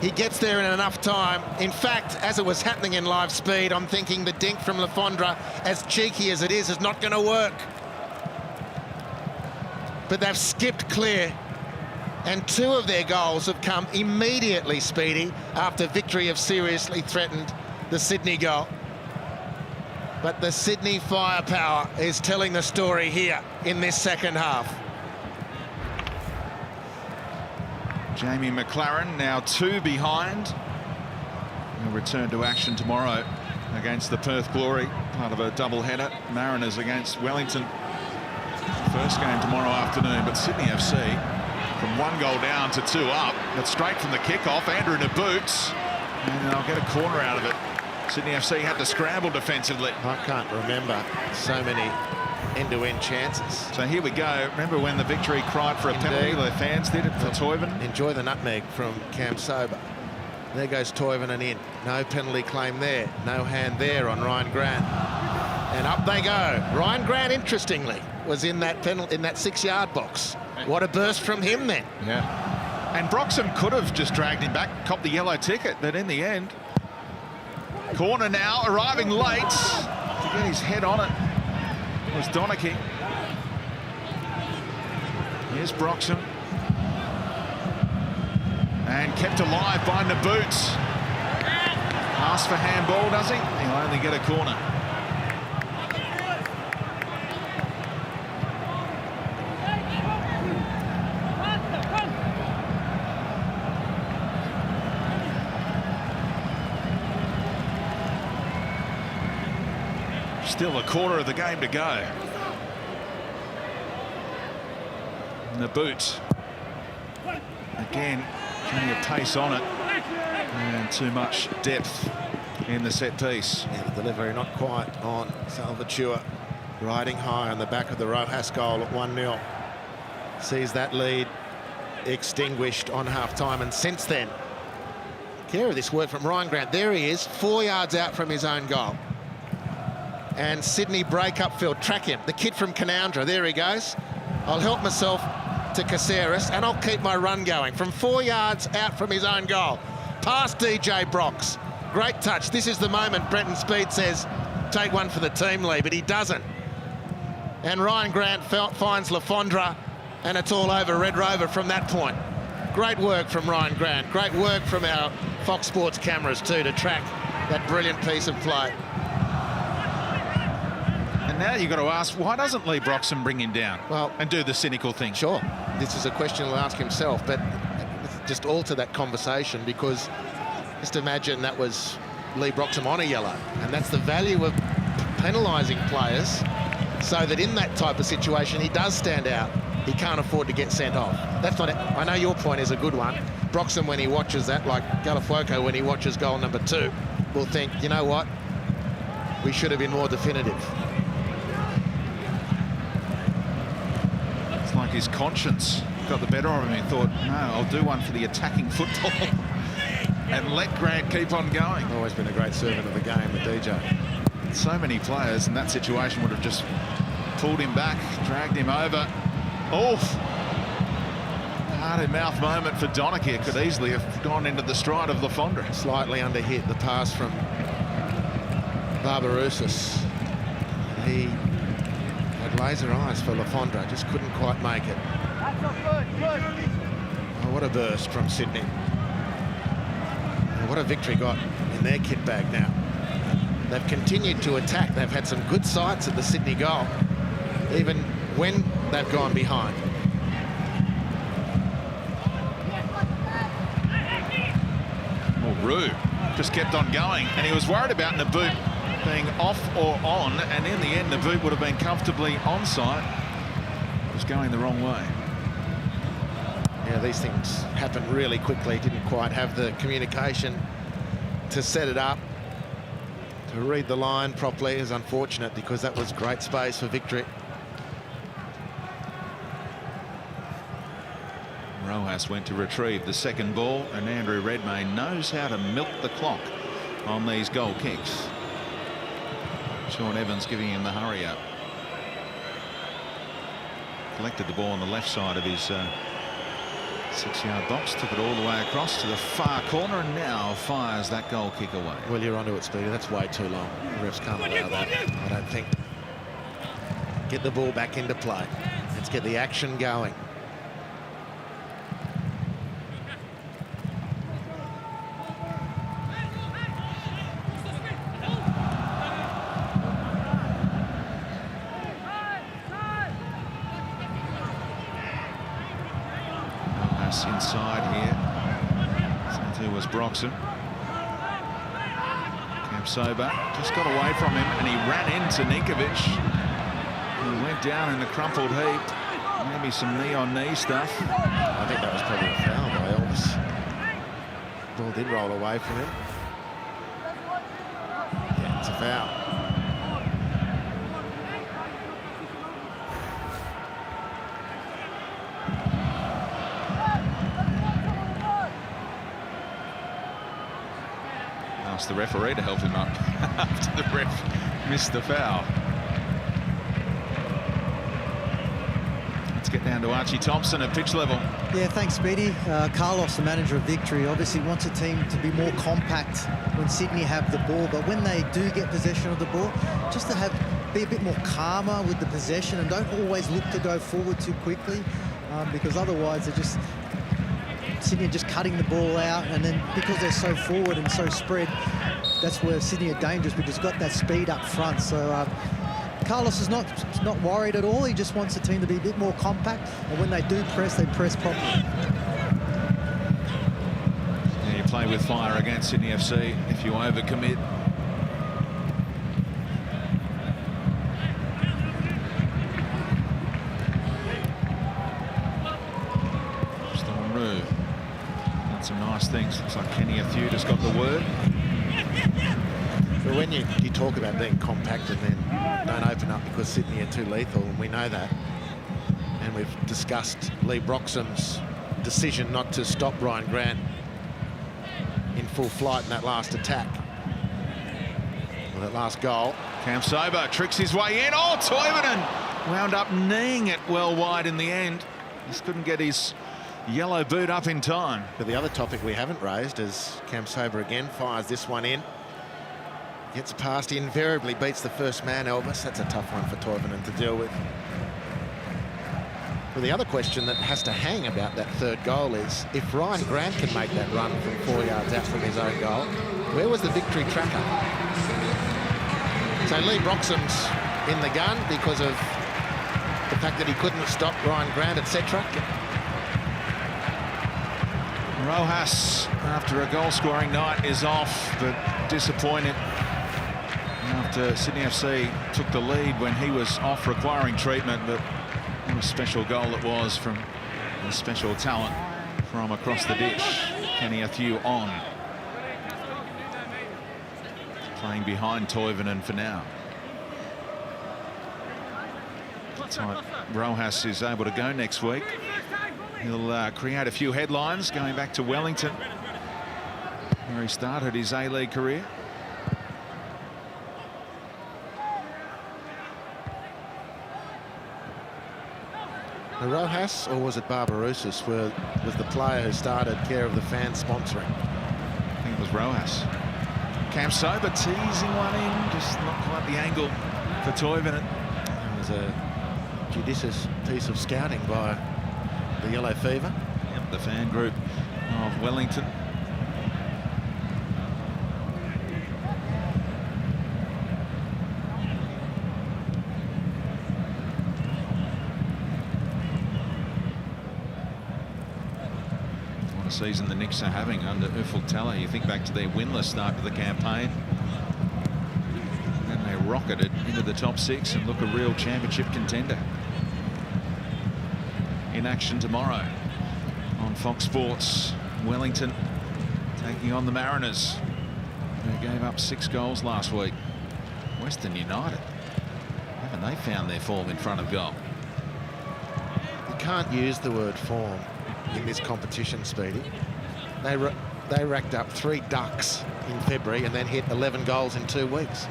He gets there in enough time. In fact, as it was happening in live speed, I'm thinking the dink from Lafondra, as cheeky as it is not going to work. But they've skipped clear. And 2 of their goals have come immediately, Speedy, after Victory have seriously threatened the Sydney goal. But the Sydney firepower is telling the story here in this second half. Jamie McLaren now 2 behind. He'll return to action tomorrow against the Perth Glory, part of a double-header. Mariners against Wellington. First game tomorrow afternoon, but Sydney FC from 1 goal down to 2 up, but straight from the kickoff. Andrew in the boots, and they'll get a corner out of it. Sydney FC had to scramble defensively. I can't remember so many end-to-end chances. So here we go. Remember when the Victory cried for a penalty? The fans did it for Toivonen. Enjoy the nutmeg from Cam Sober. There goes Toivonen in. No penalty claim there. No hand there on Ryan Grant. And up they go. Ryan Grant, interestingly, was in that penalty in that 6-yard box. What a burst from him then. Yeah. And Broxham could have just dragged him back, copped the yellow ticket, but in the end, corner now, arriving late to get his head on it was Donachie. Here's Broxham. And kept alive by Naboots. Asks for handball, does he? He'll only get a corner. Still a quarter of the game to go. Naboots. Again, plenty of pace on it. And too much depth in the set piece. Yeah, the delivery not quite on Salvatore. Riding high on the back of the Rojas goal at 1-0. Sees that lead extinguished on half-time. And since then, care of this word from Ryan Grant. There he is, 4 yards out from his own goal. And Sydney break upfield, track him. The kid from Canoundra, there he goes. I'll help myself to Caceres and I'll keep my run going. From 4 yards out from his own goal. Past DJ Brox. Great touch. This is the moment Brenton Speed says, take one for the team, Lee, but he doesn't. And Ryan Grant finds Lafondra and it's all over Red Rover from that point. Great work from Ryan Grant. Great work from our Fox Sports cameras too to track that brilliant piece of play. Now you've got to ask, why doesn't Lee Broxham bring him down and do the cynical thing? Sure, this is a question he'll ask himself, but just alter that conversation because just imagine that was Lee Broxham on a yellow, and that's the value of penalising players so that in that type of situation he does stand out. He can't afford to get sent off. That's not it. I know your point is a good one. Broxham, when he watches that, like Galafuoco when he watches goal number 2, will think, you know what, we should have been more definitive. Like his conscience got the better of him. He thought, no, I'll do one for the attacking football and let Grant keep on going. Always been a great servant of the game, the DJ. So many players in that situation would have just pulled him back, dragged him over. Oh, heart-in-mouth moment for Donachie. It could easily have gone into the stride of Lafondra. Slightly underhit the pass from Barbarousis. He had laser eyes for Lafondra, just couldn't quite make it. Oh, what a burst from Sydney. And what a Victory got in their kit bag now. They've continued to attack. They've had some good sights at the Sydney goal, even when they've gone behind. Well, Rue just kept on going, and he was worried about Naboot being off or on, and in the end Naboot would have been comfortably onside. It was going the wrong way. Yeah, these things happen really quickly. Didn't quite have the communication to set it up. To read the line properly is unfortunate because that was great space for Victory. Rojas went to retrieve the second ball, and Andrew Redmayne knows how to milk the clock on these goal kicks. Sean Evans giving him the hurry up. Collected the ball on the left side of his 6-yard box, took it all the way across to the far corner, and now fires that goal kick away. Well, you're onto it, Speedy. That's way too long. The refs can't allow that, I don't think. Get the ball back into play. Let's get the action going. Inside here. There was Broxham. Campsober just got away from him, and he ran into Ninkovic. He went down in a crumpled heap. Maybe some knee-on-knee stuff. I think that was probably a foul by Elvis. Ball did roll away from him. Yeah, it's a foul. The referee to help him up after the ref missed the foul. Let's get down to Archie Thompson at pitch level. Yeah, thanks, Speedy. Carlos, the manager of Victory, obviously wants a team to be more compact when Sydney have the ball, but when they do get possession of the ball, just to be a bit more calmer with the possession and don't always look to go forward too quickly, because otherwise they're just Sydney are just cutting the ball out, and then because they're so forward and so spread, that's where Sydney are dangerous, because they've got that speed up front. So Carlos is not worried at all. He just wants the team to be a bit more compact, and when they do press, they press properly. Yeah, you play with fire against Sydney FC if you overcommit. Some nice things. Looks like Kenny Athewed has got the word. But when you talk about being compact and then don't open up because Sydney are too lethal, and we know that, and we've discussed Lee Broxham's decision not to stop Ryan Grant in full flight in that last attack, or that last goal. Campsober tricks his way in. Oh, Toivonen wound up kneeing it well wide in the end. Just couldn't get his yellow boot up in time. But the other topic we haven't raised is Campsober again fires this one in. Gets past, invariably beats the first man, Elvis. That's a tough one for Toivonen to deal with. Well, the other question that has to hang about that third goal is, if Ryan Grant can make that run from 4 yards out from his own goal, where was the victory tracker? So Lee Broxham's in the gun because of the fact that he couldn't stop Ryan Grant, etc. Rojas, after a goal-scoring night, is off, but disappointed after Sydney FC took the lead when he was off requiring treatment. But what a special goal it was from a special talent from across the ditch. Kenny Athew on. Playing behind Toivonen for now. So Rojas is able to go next week. He'll create a few headlines going back to Wellington, where he started his A-League career. Rojas, or was it Barbarousis, was the player who started care of the fans sponsoring? I think it was Rojas. Campsober teasing one in, just not quite the angle for Toivonen. It was a judicious piece of scouting by the Yellow Fever. Yep, the fan group of Wellington. What a season the Knicks are having under Ufuk Teller. You think back to their winless start to the campaign. And then they rocketed into the top six and look a real championship contender. In action tomorrow on Fox Sports. Wellington taking on the Mariners, who gave up 6 goals last week. Western United, haven't they found their form in front of goal? You can't use the word form in this competition, Speedy. They racked up 3 ducks in February and then hit 11 goals in 2 weeks.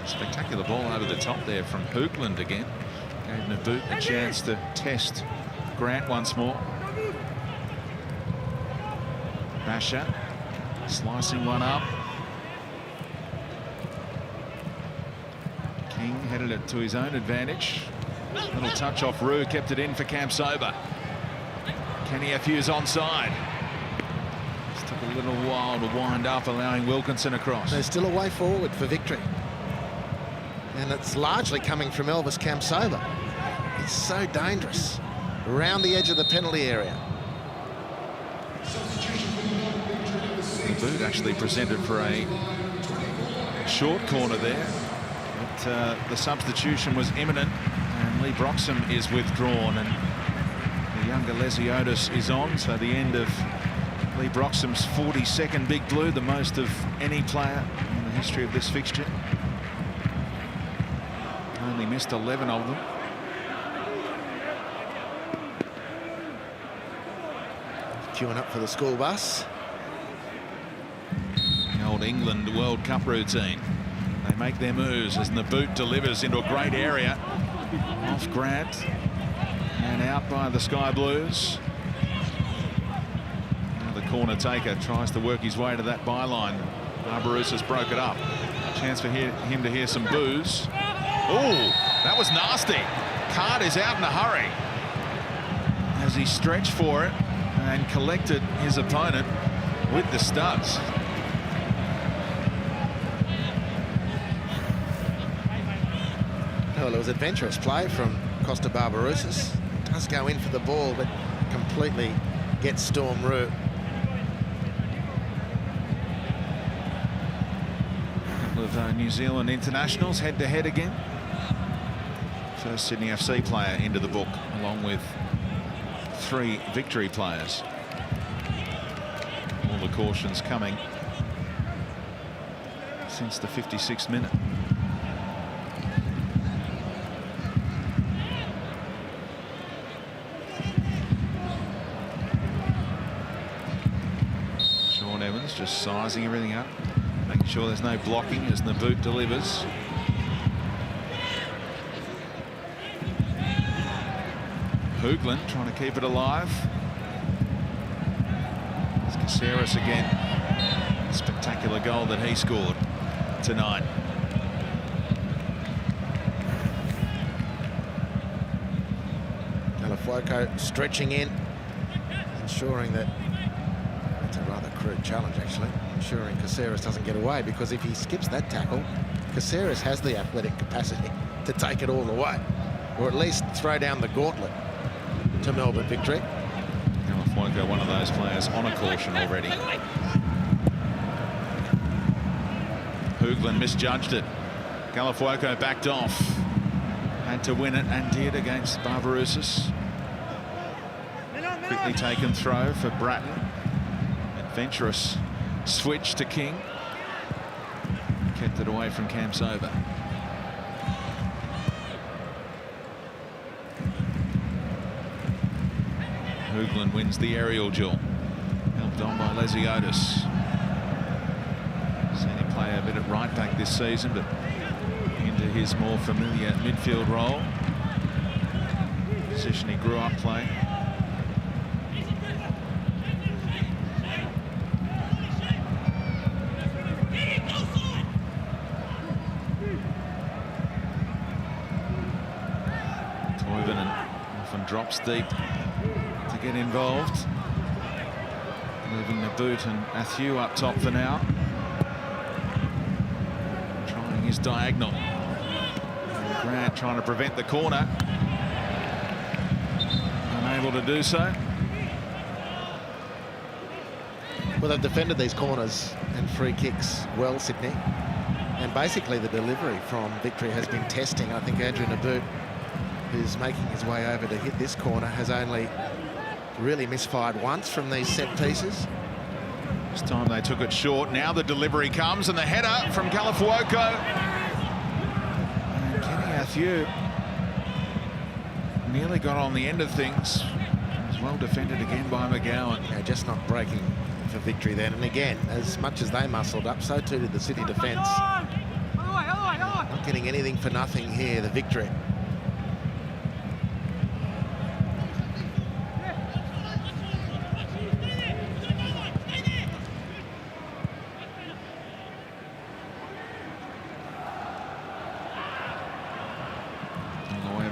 Spectacular ball over the top there from Hoogland again. Gave Naboot a chance to test Grant once more. Basher slicing one up. King headed it to his own advantage. Little touch off Rue, kept it in for Campsober. Kenny Athew's onside. Just took a little while to wind up, allowing Wilkinson across. There's still a way forward for victory. And it's largely coming from Elvis Campsober. He's so dangerous. Around the edge of the penalty area. Boot actually presented for a short corner there. But the substitution was imminent. And Lee Broxham is withdrawn. And the younger Lesiotis is on. So the end of Lee Broxham's 42nd Big Blue, the most of any player in the history of this fixture. Only missed 11 of them. Queuing up for the school bus. The old England World Cup routine. They make their moves as Naboot delivers into a great area. Off Grant and out by the Sky Blues. Now the corner taker tries to work his way to that byline. Barbarouses broke it up. Chance for him to hear some boos. Oh, that was nasty. Card is out in a hurry as he stretched for it and collected his opponent with the studs. Well, it was adventurous play from Costa Barbarouses. Does go in for the ball, but completely gets Storm Rue. A couple of New Zealand internationals head-to-head again. First Sydney FC player into the book, along with 3 victory players. All the cautions coming since the 56th minute. Sean Evans just sizing everything up, making sure there's no blocking as Naboot delivers. Hoogland trying to keep it alive. It's Caceres again. Spectacular goal that he scored tonight. Calafuoco stretching in, ensuring that it's a rather crude challenge actually, ensuring Caceres doesn't get away, because if he skips that tackle, Caceres has the athletic capacity to take it all the way, or at least throw down the gauntlet to Melbourne victory. Calafuoco, one of those players on a caution already. Hoogland misjudged it. Calafuoco backed off. Had to win it and did against Barbarouses. Quickly taken throw for Bratton. Adventurous switch to King. Kept it away from Campsober. Hoogland wins the aerial duel, helped on by Lesiotis. Seen him play a bit at right back this season, but into his more familiar midfield role. Position he grew up playing. Toivonen often drops deep to get involved. Moving Naboot and Athew up top for now. Trying his diagonal. And Grant trying to prevent the corner. Unable to do so. Well, they've defended these corners and free kicks well, Sydney. And basically the delivery from victory has been testing. I think Andrew Naboot, who's making his way over to hit this corner, has only really misfired once from these set pieces. This time they took it short. Now the delivery comes and the header from Calafuoco. And Kenny Athew Nearly got on the end of things. It was well defended again by McGowan. Yeah, just not breaking for victory then. And again, as much as they muscled up, so too did the City defence. Not getting anything for nothing here, the victory.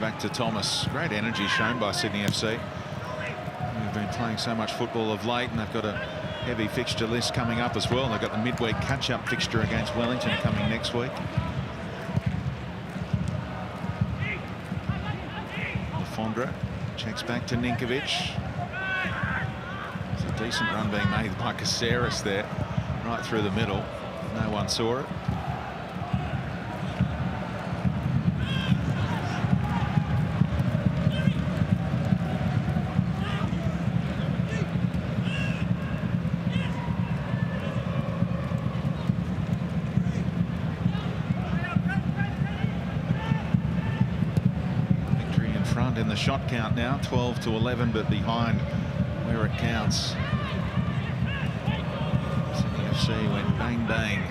Back to Thomas. Great energy shown by Sydney FC. They've been playing so much football of late, and they've got a heavy fixture list coming up as well. They've got the midweek catch-up fixture against Wellington coming next week. Lafondra checks back to Ninkovic. It's a decent run being made by Caceres there, right through the middle. No one saw it. In the shot count now, 12 to 11, but behind where it counts. Sydney FC went bang bang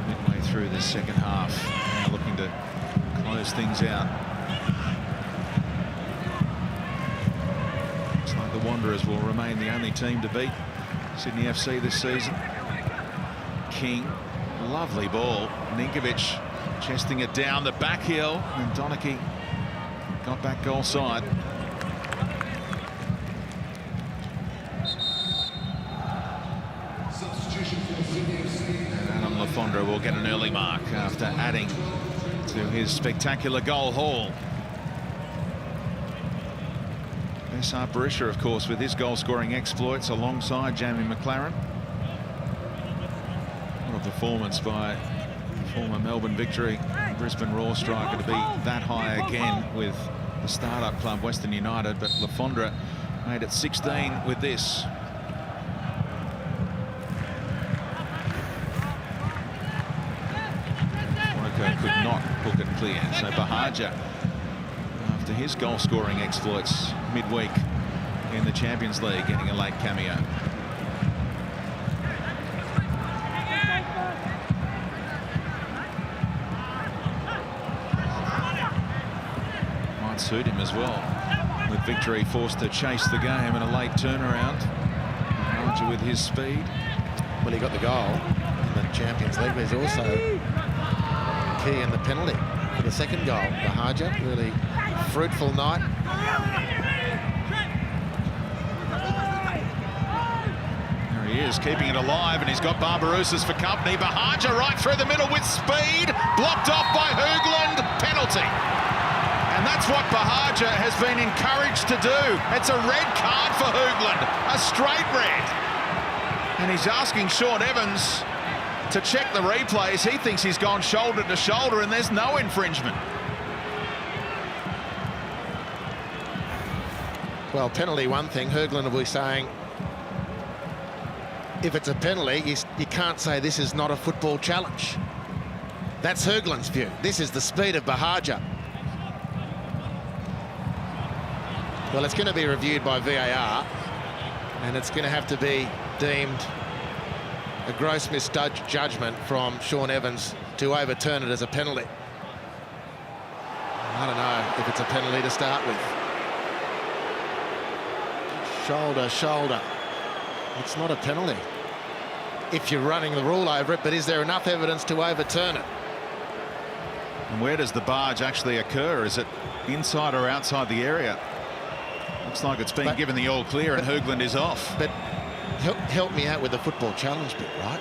midway through the second half. Now looking to close things out. Looks like the Wanderers will remain the only team to beat Sydney FC this season. King, lovely ball. Ninkovic chesting it down the back heel, and Donachie got back goal side. And Adam Lafondra will get an early mark after adding to his spectacular goal haul. Bessar Barisha, of course, with his goal-scoring exploits alongside Jamie McLaren. What a performance by former Melbourne Victory, Brisbane Roar striker, to be that high again with the start-up club Western United, but Lafondra made it 16 with this. Monaco could not hook it clear, so Bahaja, after his goal-scoring exploits midweek in the Champions League, getting a late cameo. Suit him as well, with Victory forced to chase the game and a late turnaround. Bahaja with his speed. Well, he got the goal in the Champions League, but he's also key in the penalty for the second goal. Bahaja, really fruitful night. There he is, keeping it alive, and he's got Barbarouses for company. Bahaja right through the middle with speed, blocked off by Hoogland. Penalty. And that's what Bahaja has been encouraged to do. It's a red card for Hoogland, a straight red. And he's asking Sean Evans to check the replays. He thinks he's gone shoulder to shoulder, and there's no infringement. Well, penalty one thing, Hoogland will be saying, if it's a penalty, you can't say this is not a football challenge. That's Hoogland's view. This is the speed of Bahaja. Well, it's going to be reviewed by VAR, and it's going to have to be deemed a gross misjudgment from Sean Evans to overturn it as a penalty. I don't know if it's a penalty to start with. Shoulder, shoulder. It's not a penalty if you're running the rule over it, but is there enough evidence to overturn it? And where does the barge actually occur? Is it inside or outside the area? Looks like it's been given the all clear, and Hoogland is off. But help me out with the football challenge bit, right?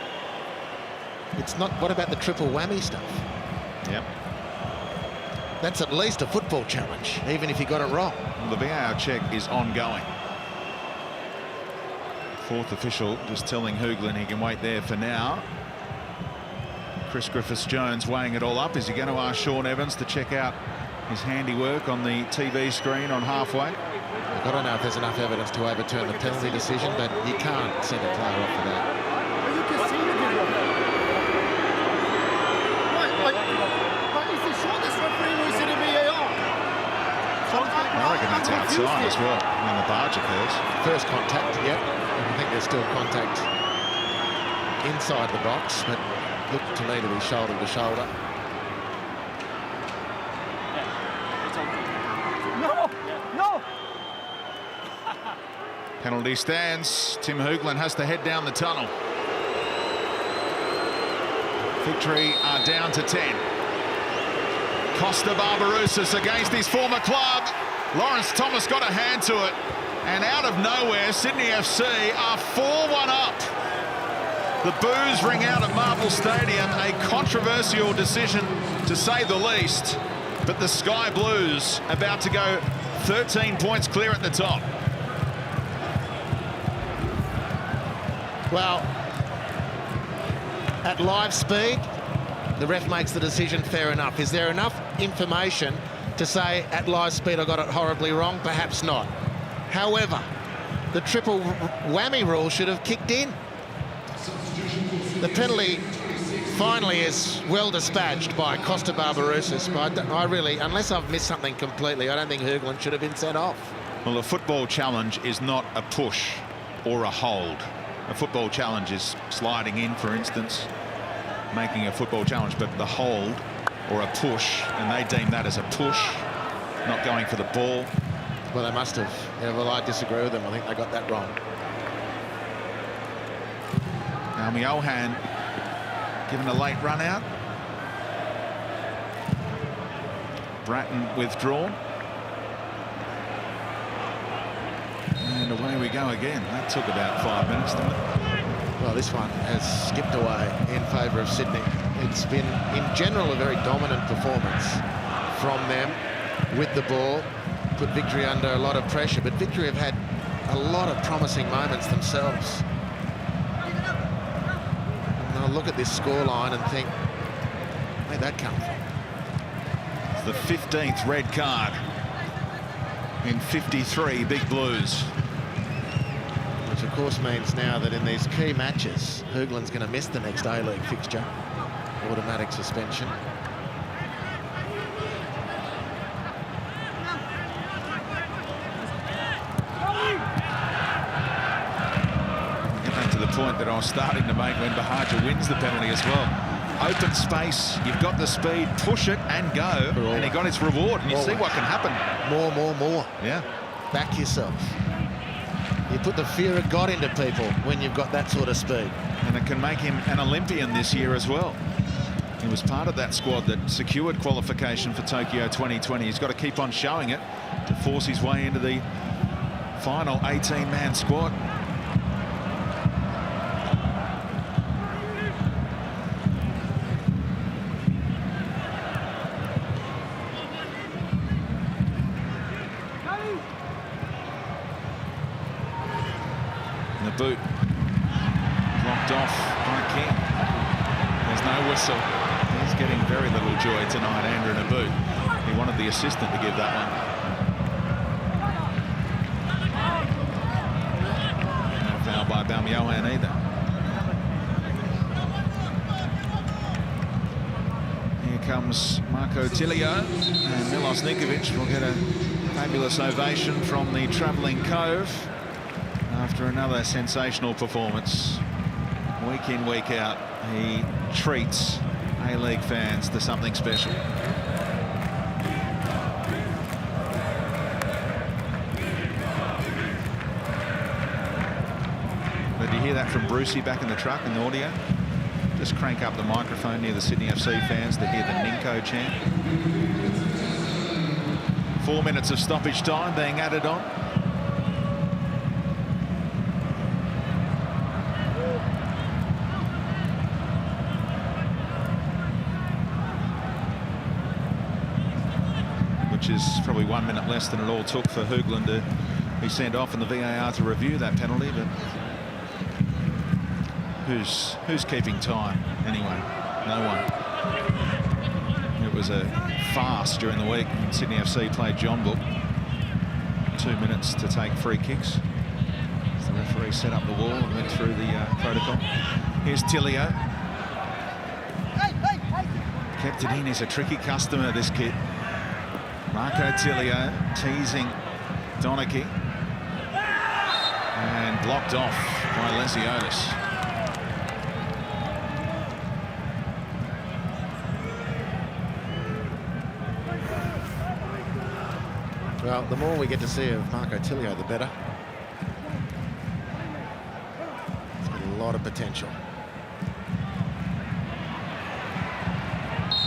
It's not. What about the triple whammy stuff? Yep. That's at least a football challenge, even if you got it wrong. Well, the VAR check is ongoing. Fourth official just telling Hoogland he can wait there for now. Chris Griffiths-Jones weighing it all up. Is he going to ask Sean Evans to check out his handiwork on the TV screen on halfway? I don't know if there's enough evidence to overturn the penalty decision, but you can't send a player off for that. But it's the shot It's outside as well when the barge occurs. First contact, yep. I think there's still contact inside the box, but looked to me to be shoulder to shoulder. No! Penalty stands. Tim Hoogland has to head down the tunnel. Victory are down to 10. Costa Barbarouses against his former club. Lawrence Thomas got a hand to it. And out of nowhere, Sydney FC are 4-1 up. The boos ring out at Marvel Stadium. A controversial decision, to say the least. But the Sky Blues about to go 13 points clear at the top. Well, at live speed, the ref makes the decision, fair enough. Is there enough information to say at live speed I got it horribly wrong? Perhaps not. However, the triple whammy rule should have kicked in. The penalty finally is well dispatched by Costa Barbarouses, but I really, unless I've missed something completely, I don't think Hoogland should have been sent off. Well, a football challenge is not a push or a hold. A football challenge is sliding in, for instance, making a football challenge, but the hold or a push, and they deem that as a push, not going for the ball. Well, they must have. Yeah, well, I disagree with them. I think they got that wrong. Johan given a late run out. Bratton withdrawn. And away we go again. That took about 5 minutes, didn't it? Well, this one has skipped away in favour of Sydney. It's been, in general, a very dominant performance from them with the ball. Put Victory under a lot of pressure, but Victory have had a lot of promising moments themselves. And I'll look at this scoreline and think, where'd that come from? It's the 15th red card in 53 Big Blues. Which, of course, means now that in these key matches, Hoogland's going to miss the next A-League fixture. Automatic suspension. Get back to the point that I was starting to make when Bahaja wins the penalty as well. Open space, you've got the speed, push it and go, and he got his reward, and you see what can happen. More. Yeah. Back yourself. You put the fear of God into people when you've got that sort of speed. And it can make him an Olympian this year as well. He was part of that squad that secured qualification for Tokyo 2020. He's got to keep on showing it to force his way into the final 18-man squad. The boot blocked off by King. There's no whistle. He's getting very little joy tonight, Andrew Naboot. He wanted the assistant to give that one. No foul by Balmiohan either. Here comes Marko Tilio, and Milos Nikovic will get a fabulous ovation from the travelling Cove after another sensational performance. Week in, week out, he treats A-League fans to something special. Did you hear that from Brucey back in the truck in the audio? Just crank up the microphone near the Sydney FC fans to hear the Ninko chant. 4 minutes of stoppage time being added on. Which is probably 1 minute less than it all took for Hoogland to be sent off and the VAR to review that penalty. But who's keeping time anyway? No one. It was a farce during the week when Sydney FC played John Book. 2 minutes to take free kicks. The referee set up the wall and went through the protocol. Here's Tilio. Kept it in. He's a tricky customer, this kid. Marko Tilio teasing Donachie. And blocked off by Lesiotis. Well, the more we get to see of Marco Tilio, the better. He's got a lot of potential.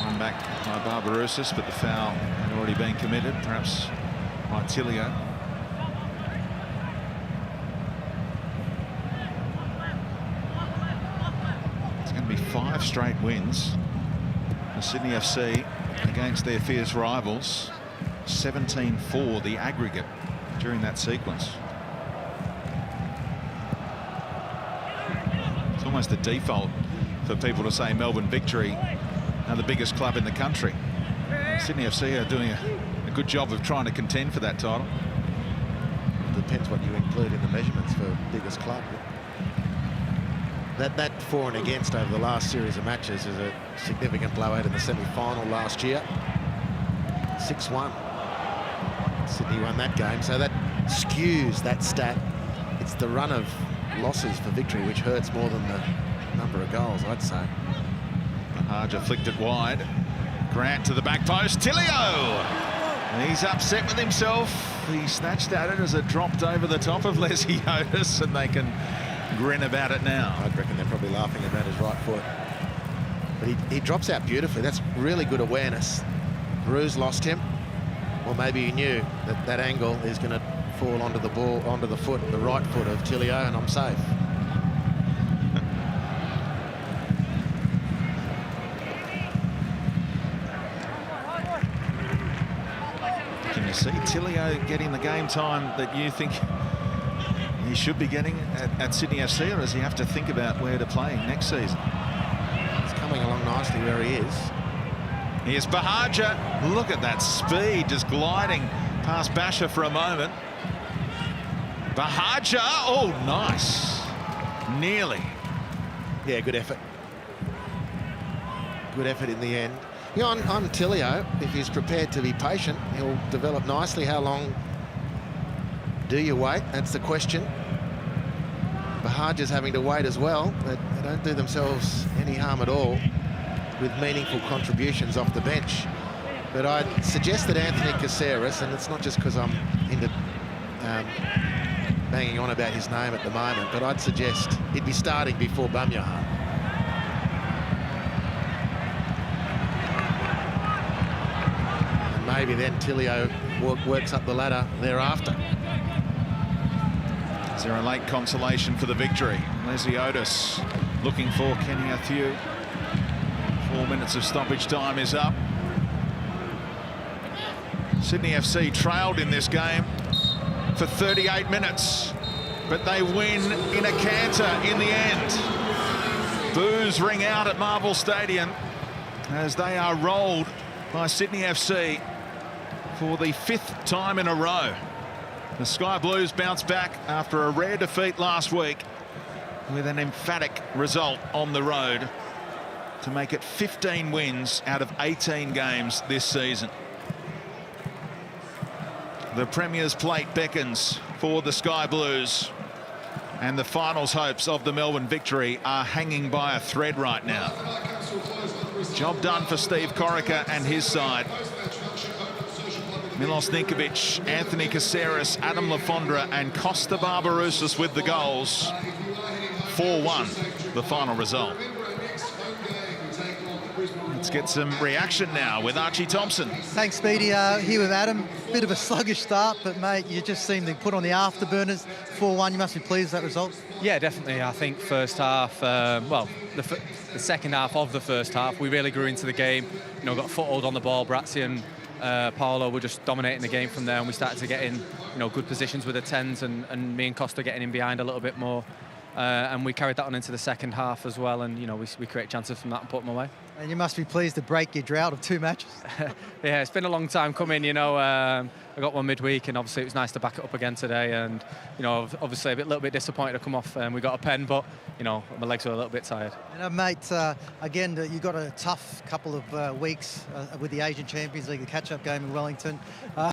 One back by Barbarouses, but the foul had already been committed, perhaps by Tilio. It's going to be 5 straight wins for Sydney FC against their fierce rivals. 17-4 the aggregate during that sequence. It's almost a default for people to say Melbourne Victory are the biggest club in the country. Sydney FC are doing a good job of trying to contend for that title. Depends what you include in the measurements for biggest club. That for and against over the last series of matches is a significant blowout in the semi-final last year. 6-1. Sydney won that game, so that skews that stat. It's the run of losses for Victory which hurts more than the number of goals, I'd say. Harja flicked it wide. Grant to the back post. Tilio! He's upset with himself. He snatched at it as it dropped over the top of Lesiotis, and they can grin about it now. I reckon they're probably laughing about his right foot. But he drops out beautifully. That's really good awareness. Bruce lost him. Or maybe he knew that that angle is going to fall onto the ball, onto the foot, the right foot of Tilio, and I'm safe. Can you see Tilio getting the game time that you think he should be getting at Sydney FC, or does he have to think about where to play next season? He's coming along nicely where he is. Here's Bahaja. Look at that speed, just gliding past Basher for a moment. Bahaja, oh, nice. Nearly. Yeah, good effort. Good effort in the end. You know, on Tilio, if he's prepared to be patient, he'll develop nicely. How long do you wait? That's the question. Bahaja's having to wait as well, but they don't do themselves any harm at all with meaningful contributions off the bench. But I'd suggest that Anthony Caceres, and it's not just because I'm into banging on about his name at the moment, but I'd suggest he'd be starting before Bamyahan. And maybe then Tilio works up the ladder thereafter. Is there a late consolation for the Victory? Lesiotis looking for Kenny Athieu. 4 minutes of stoppage time is up. Sydney FC trailed in this game for 38 minutes, but they win in a canter in the end. Boos ring out at Marvel Stadium as they are rolled by Sydney FC for the 5th time in a row. The Sky Blues bounce back after a rare defeat last week with an emphatic result on the road to make it 15 wins out of 18 games this season. The Premier's Plate beckons for the Sky Blues, and the finals hopes of the Melbourne Victory are hanging by a thread right now. Job done for Steve Corica and his side. Milos Ninkovic, Anthony Caceres, Adam Lafondra and Costa Barbarouses with the goals. 4-1, the final result. Let's get some reaction now with Archie Thompson. Thanks, Speedy. Here with Adam. Bit of a sluggish start, but, mate, you just seem to put on the afterburners. 4-1, you must be pleased with that result. Yeah, definitely. I think first half, the second half of the first half, we really grew into the game. You know, got a foothold on the ball. Brazzi and Paolo were just dominating the game from there, and we started to get in, you know, good positions with the 10s, and me and Costa getting in behind a little bit more. And we carried that on into the second half as well, and, you know, we create chances from that and put them away. And you must be pleased to break your drought of 2 matches. Yeah, it's been a long time coming, you know. I got one midweek, and obviously it was nice to back it up again today. And, you know, obviously a little bit disappointed to come off, and we got a pen, but, you know, my legs were a little bit tired. And, mate, again, you got a tough couple of weeks with the Asian Champions League, the catch-up game in Wellington.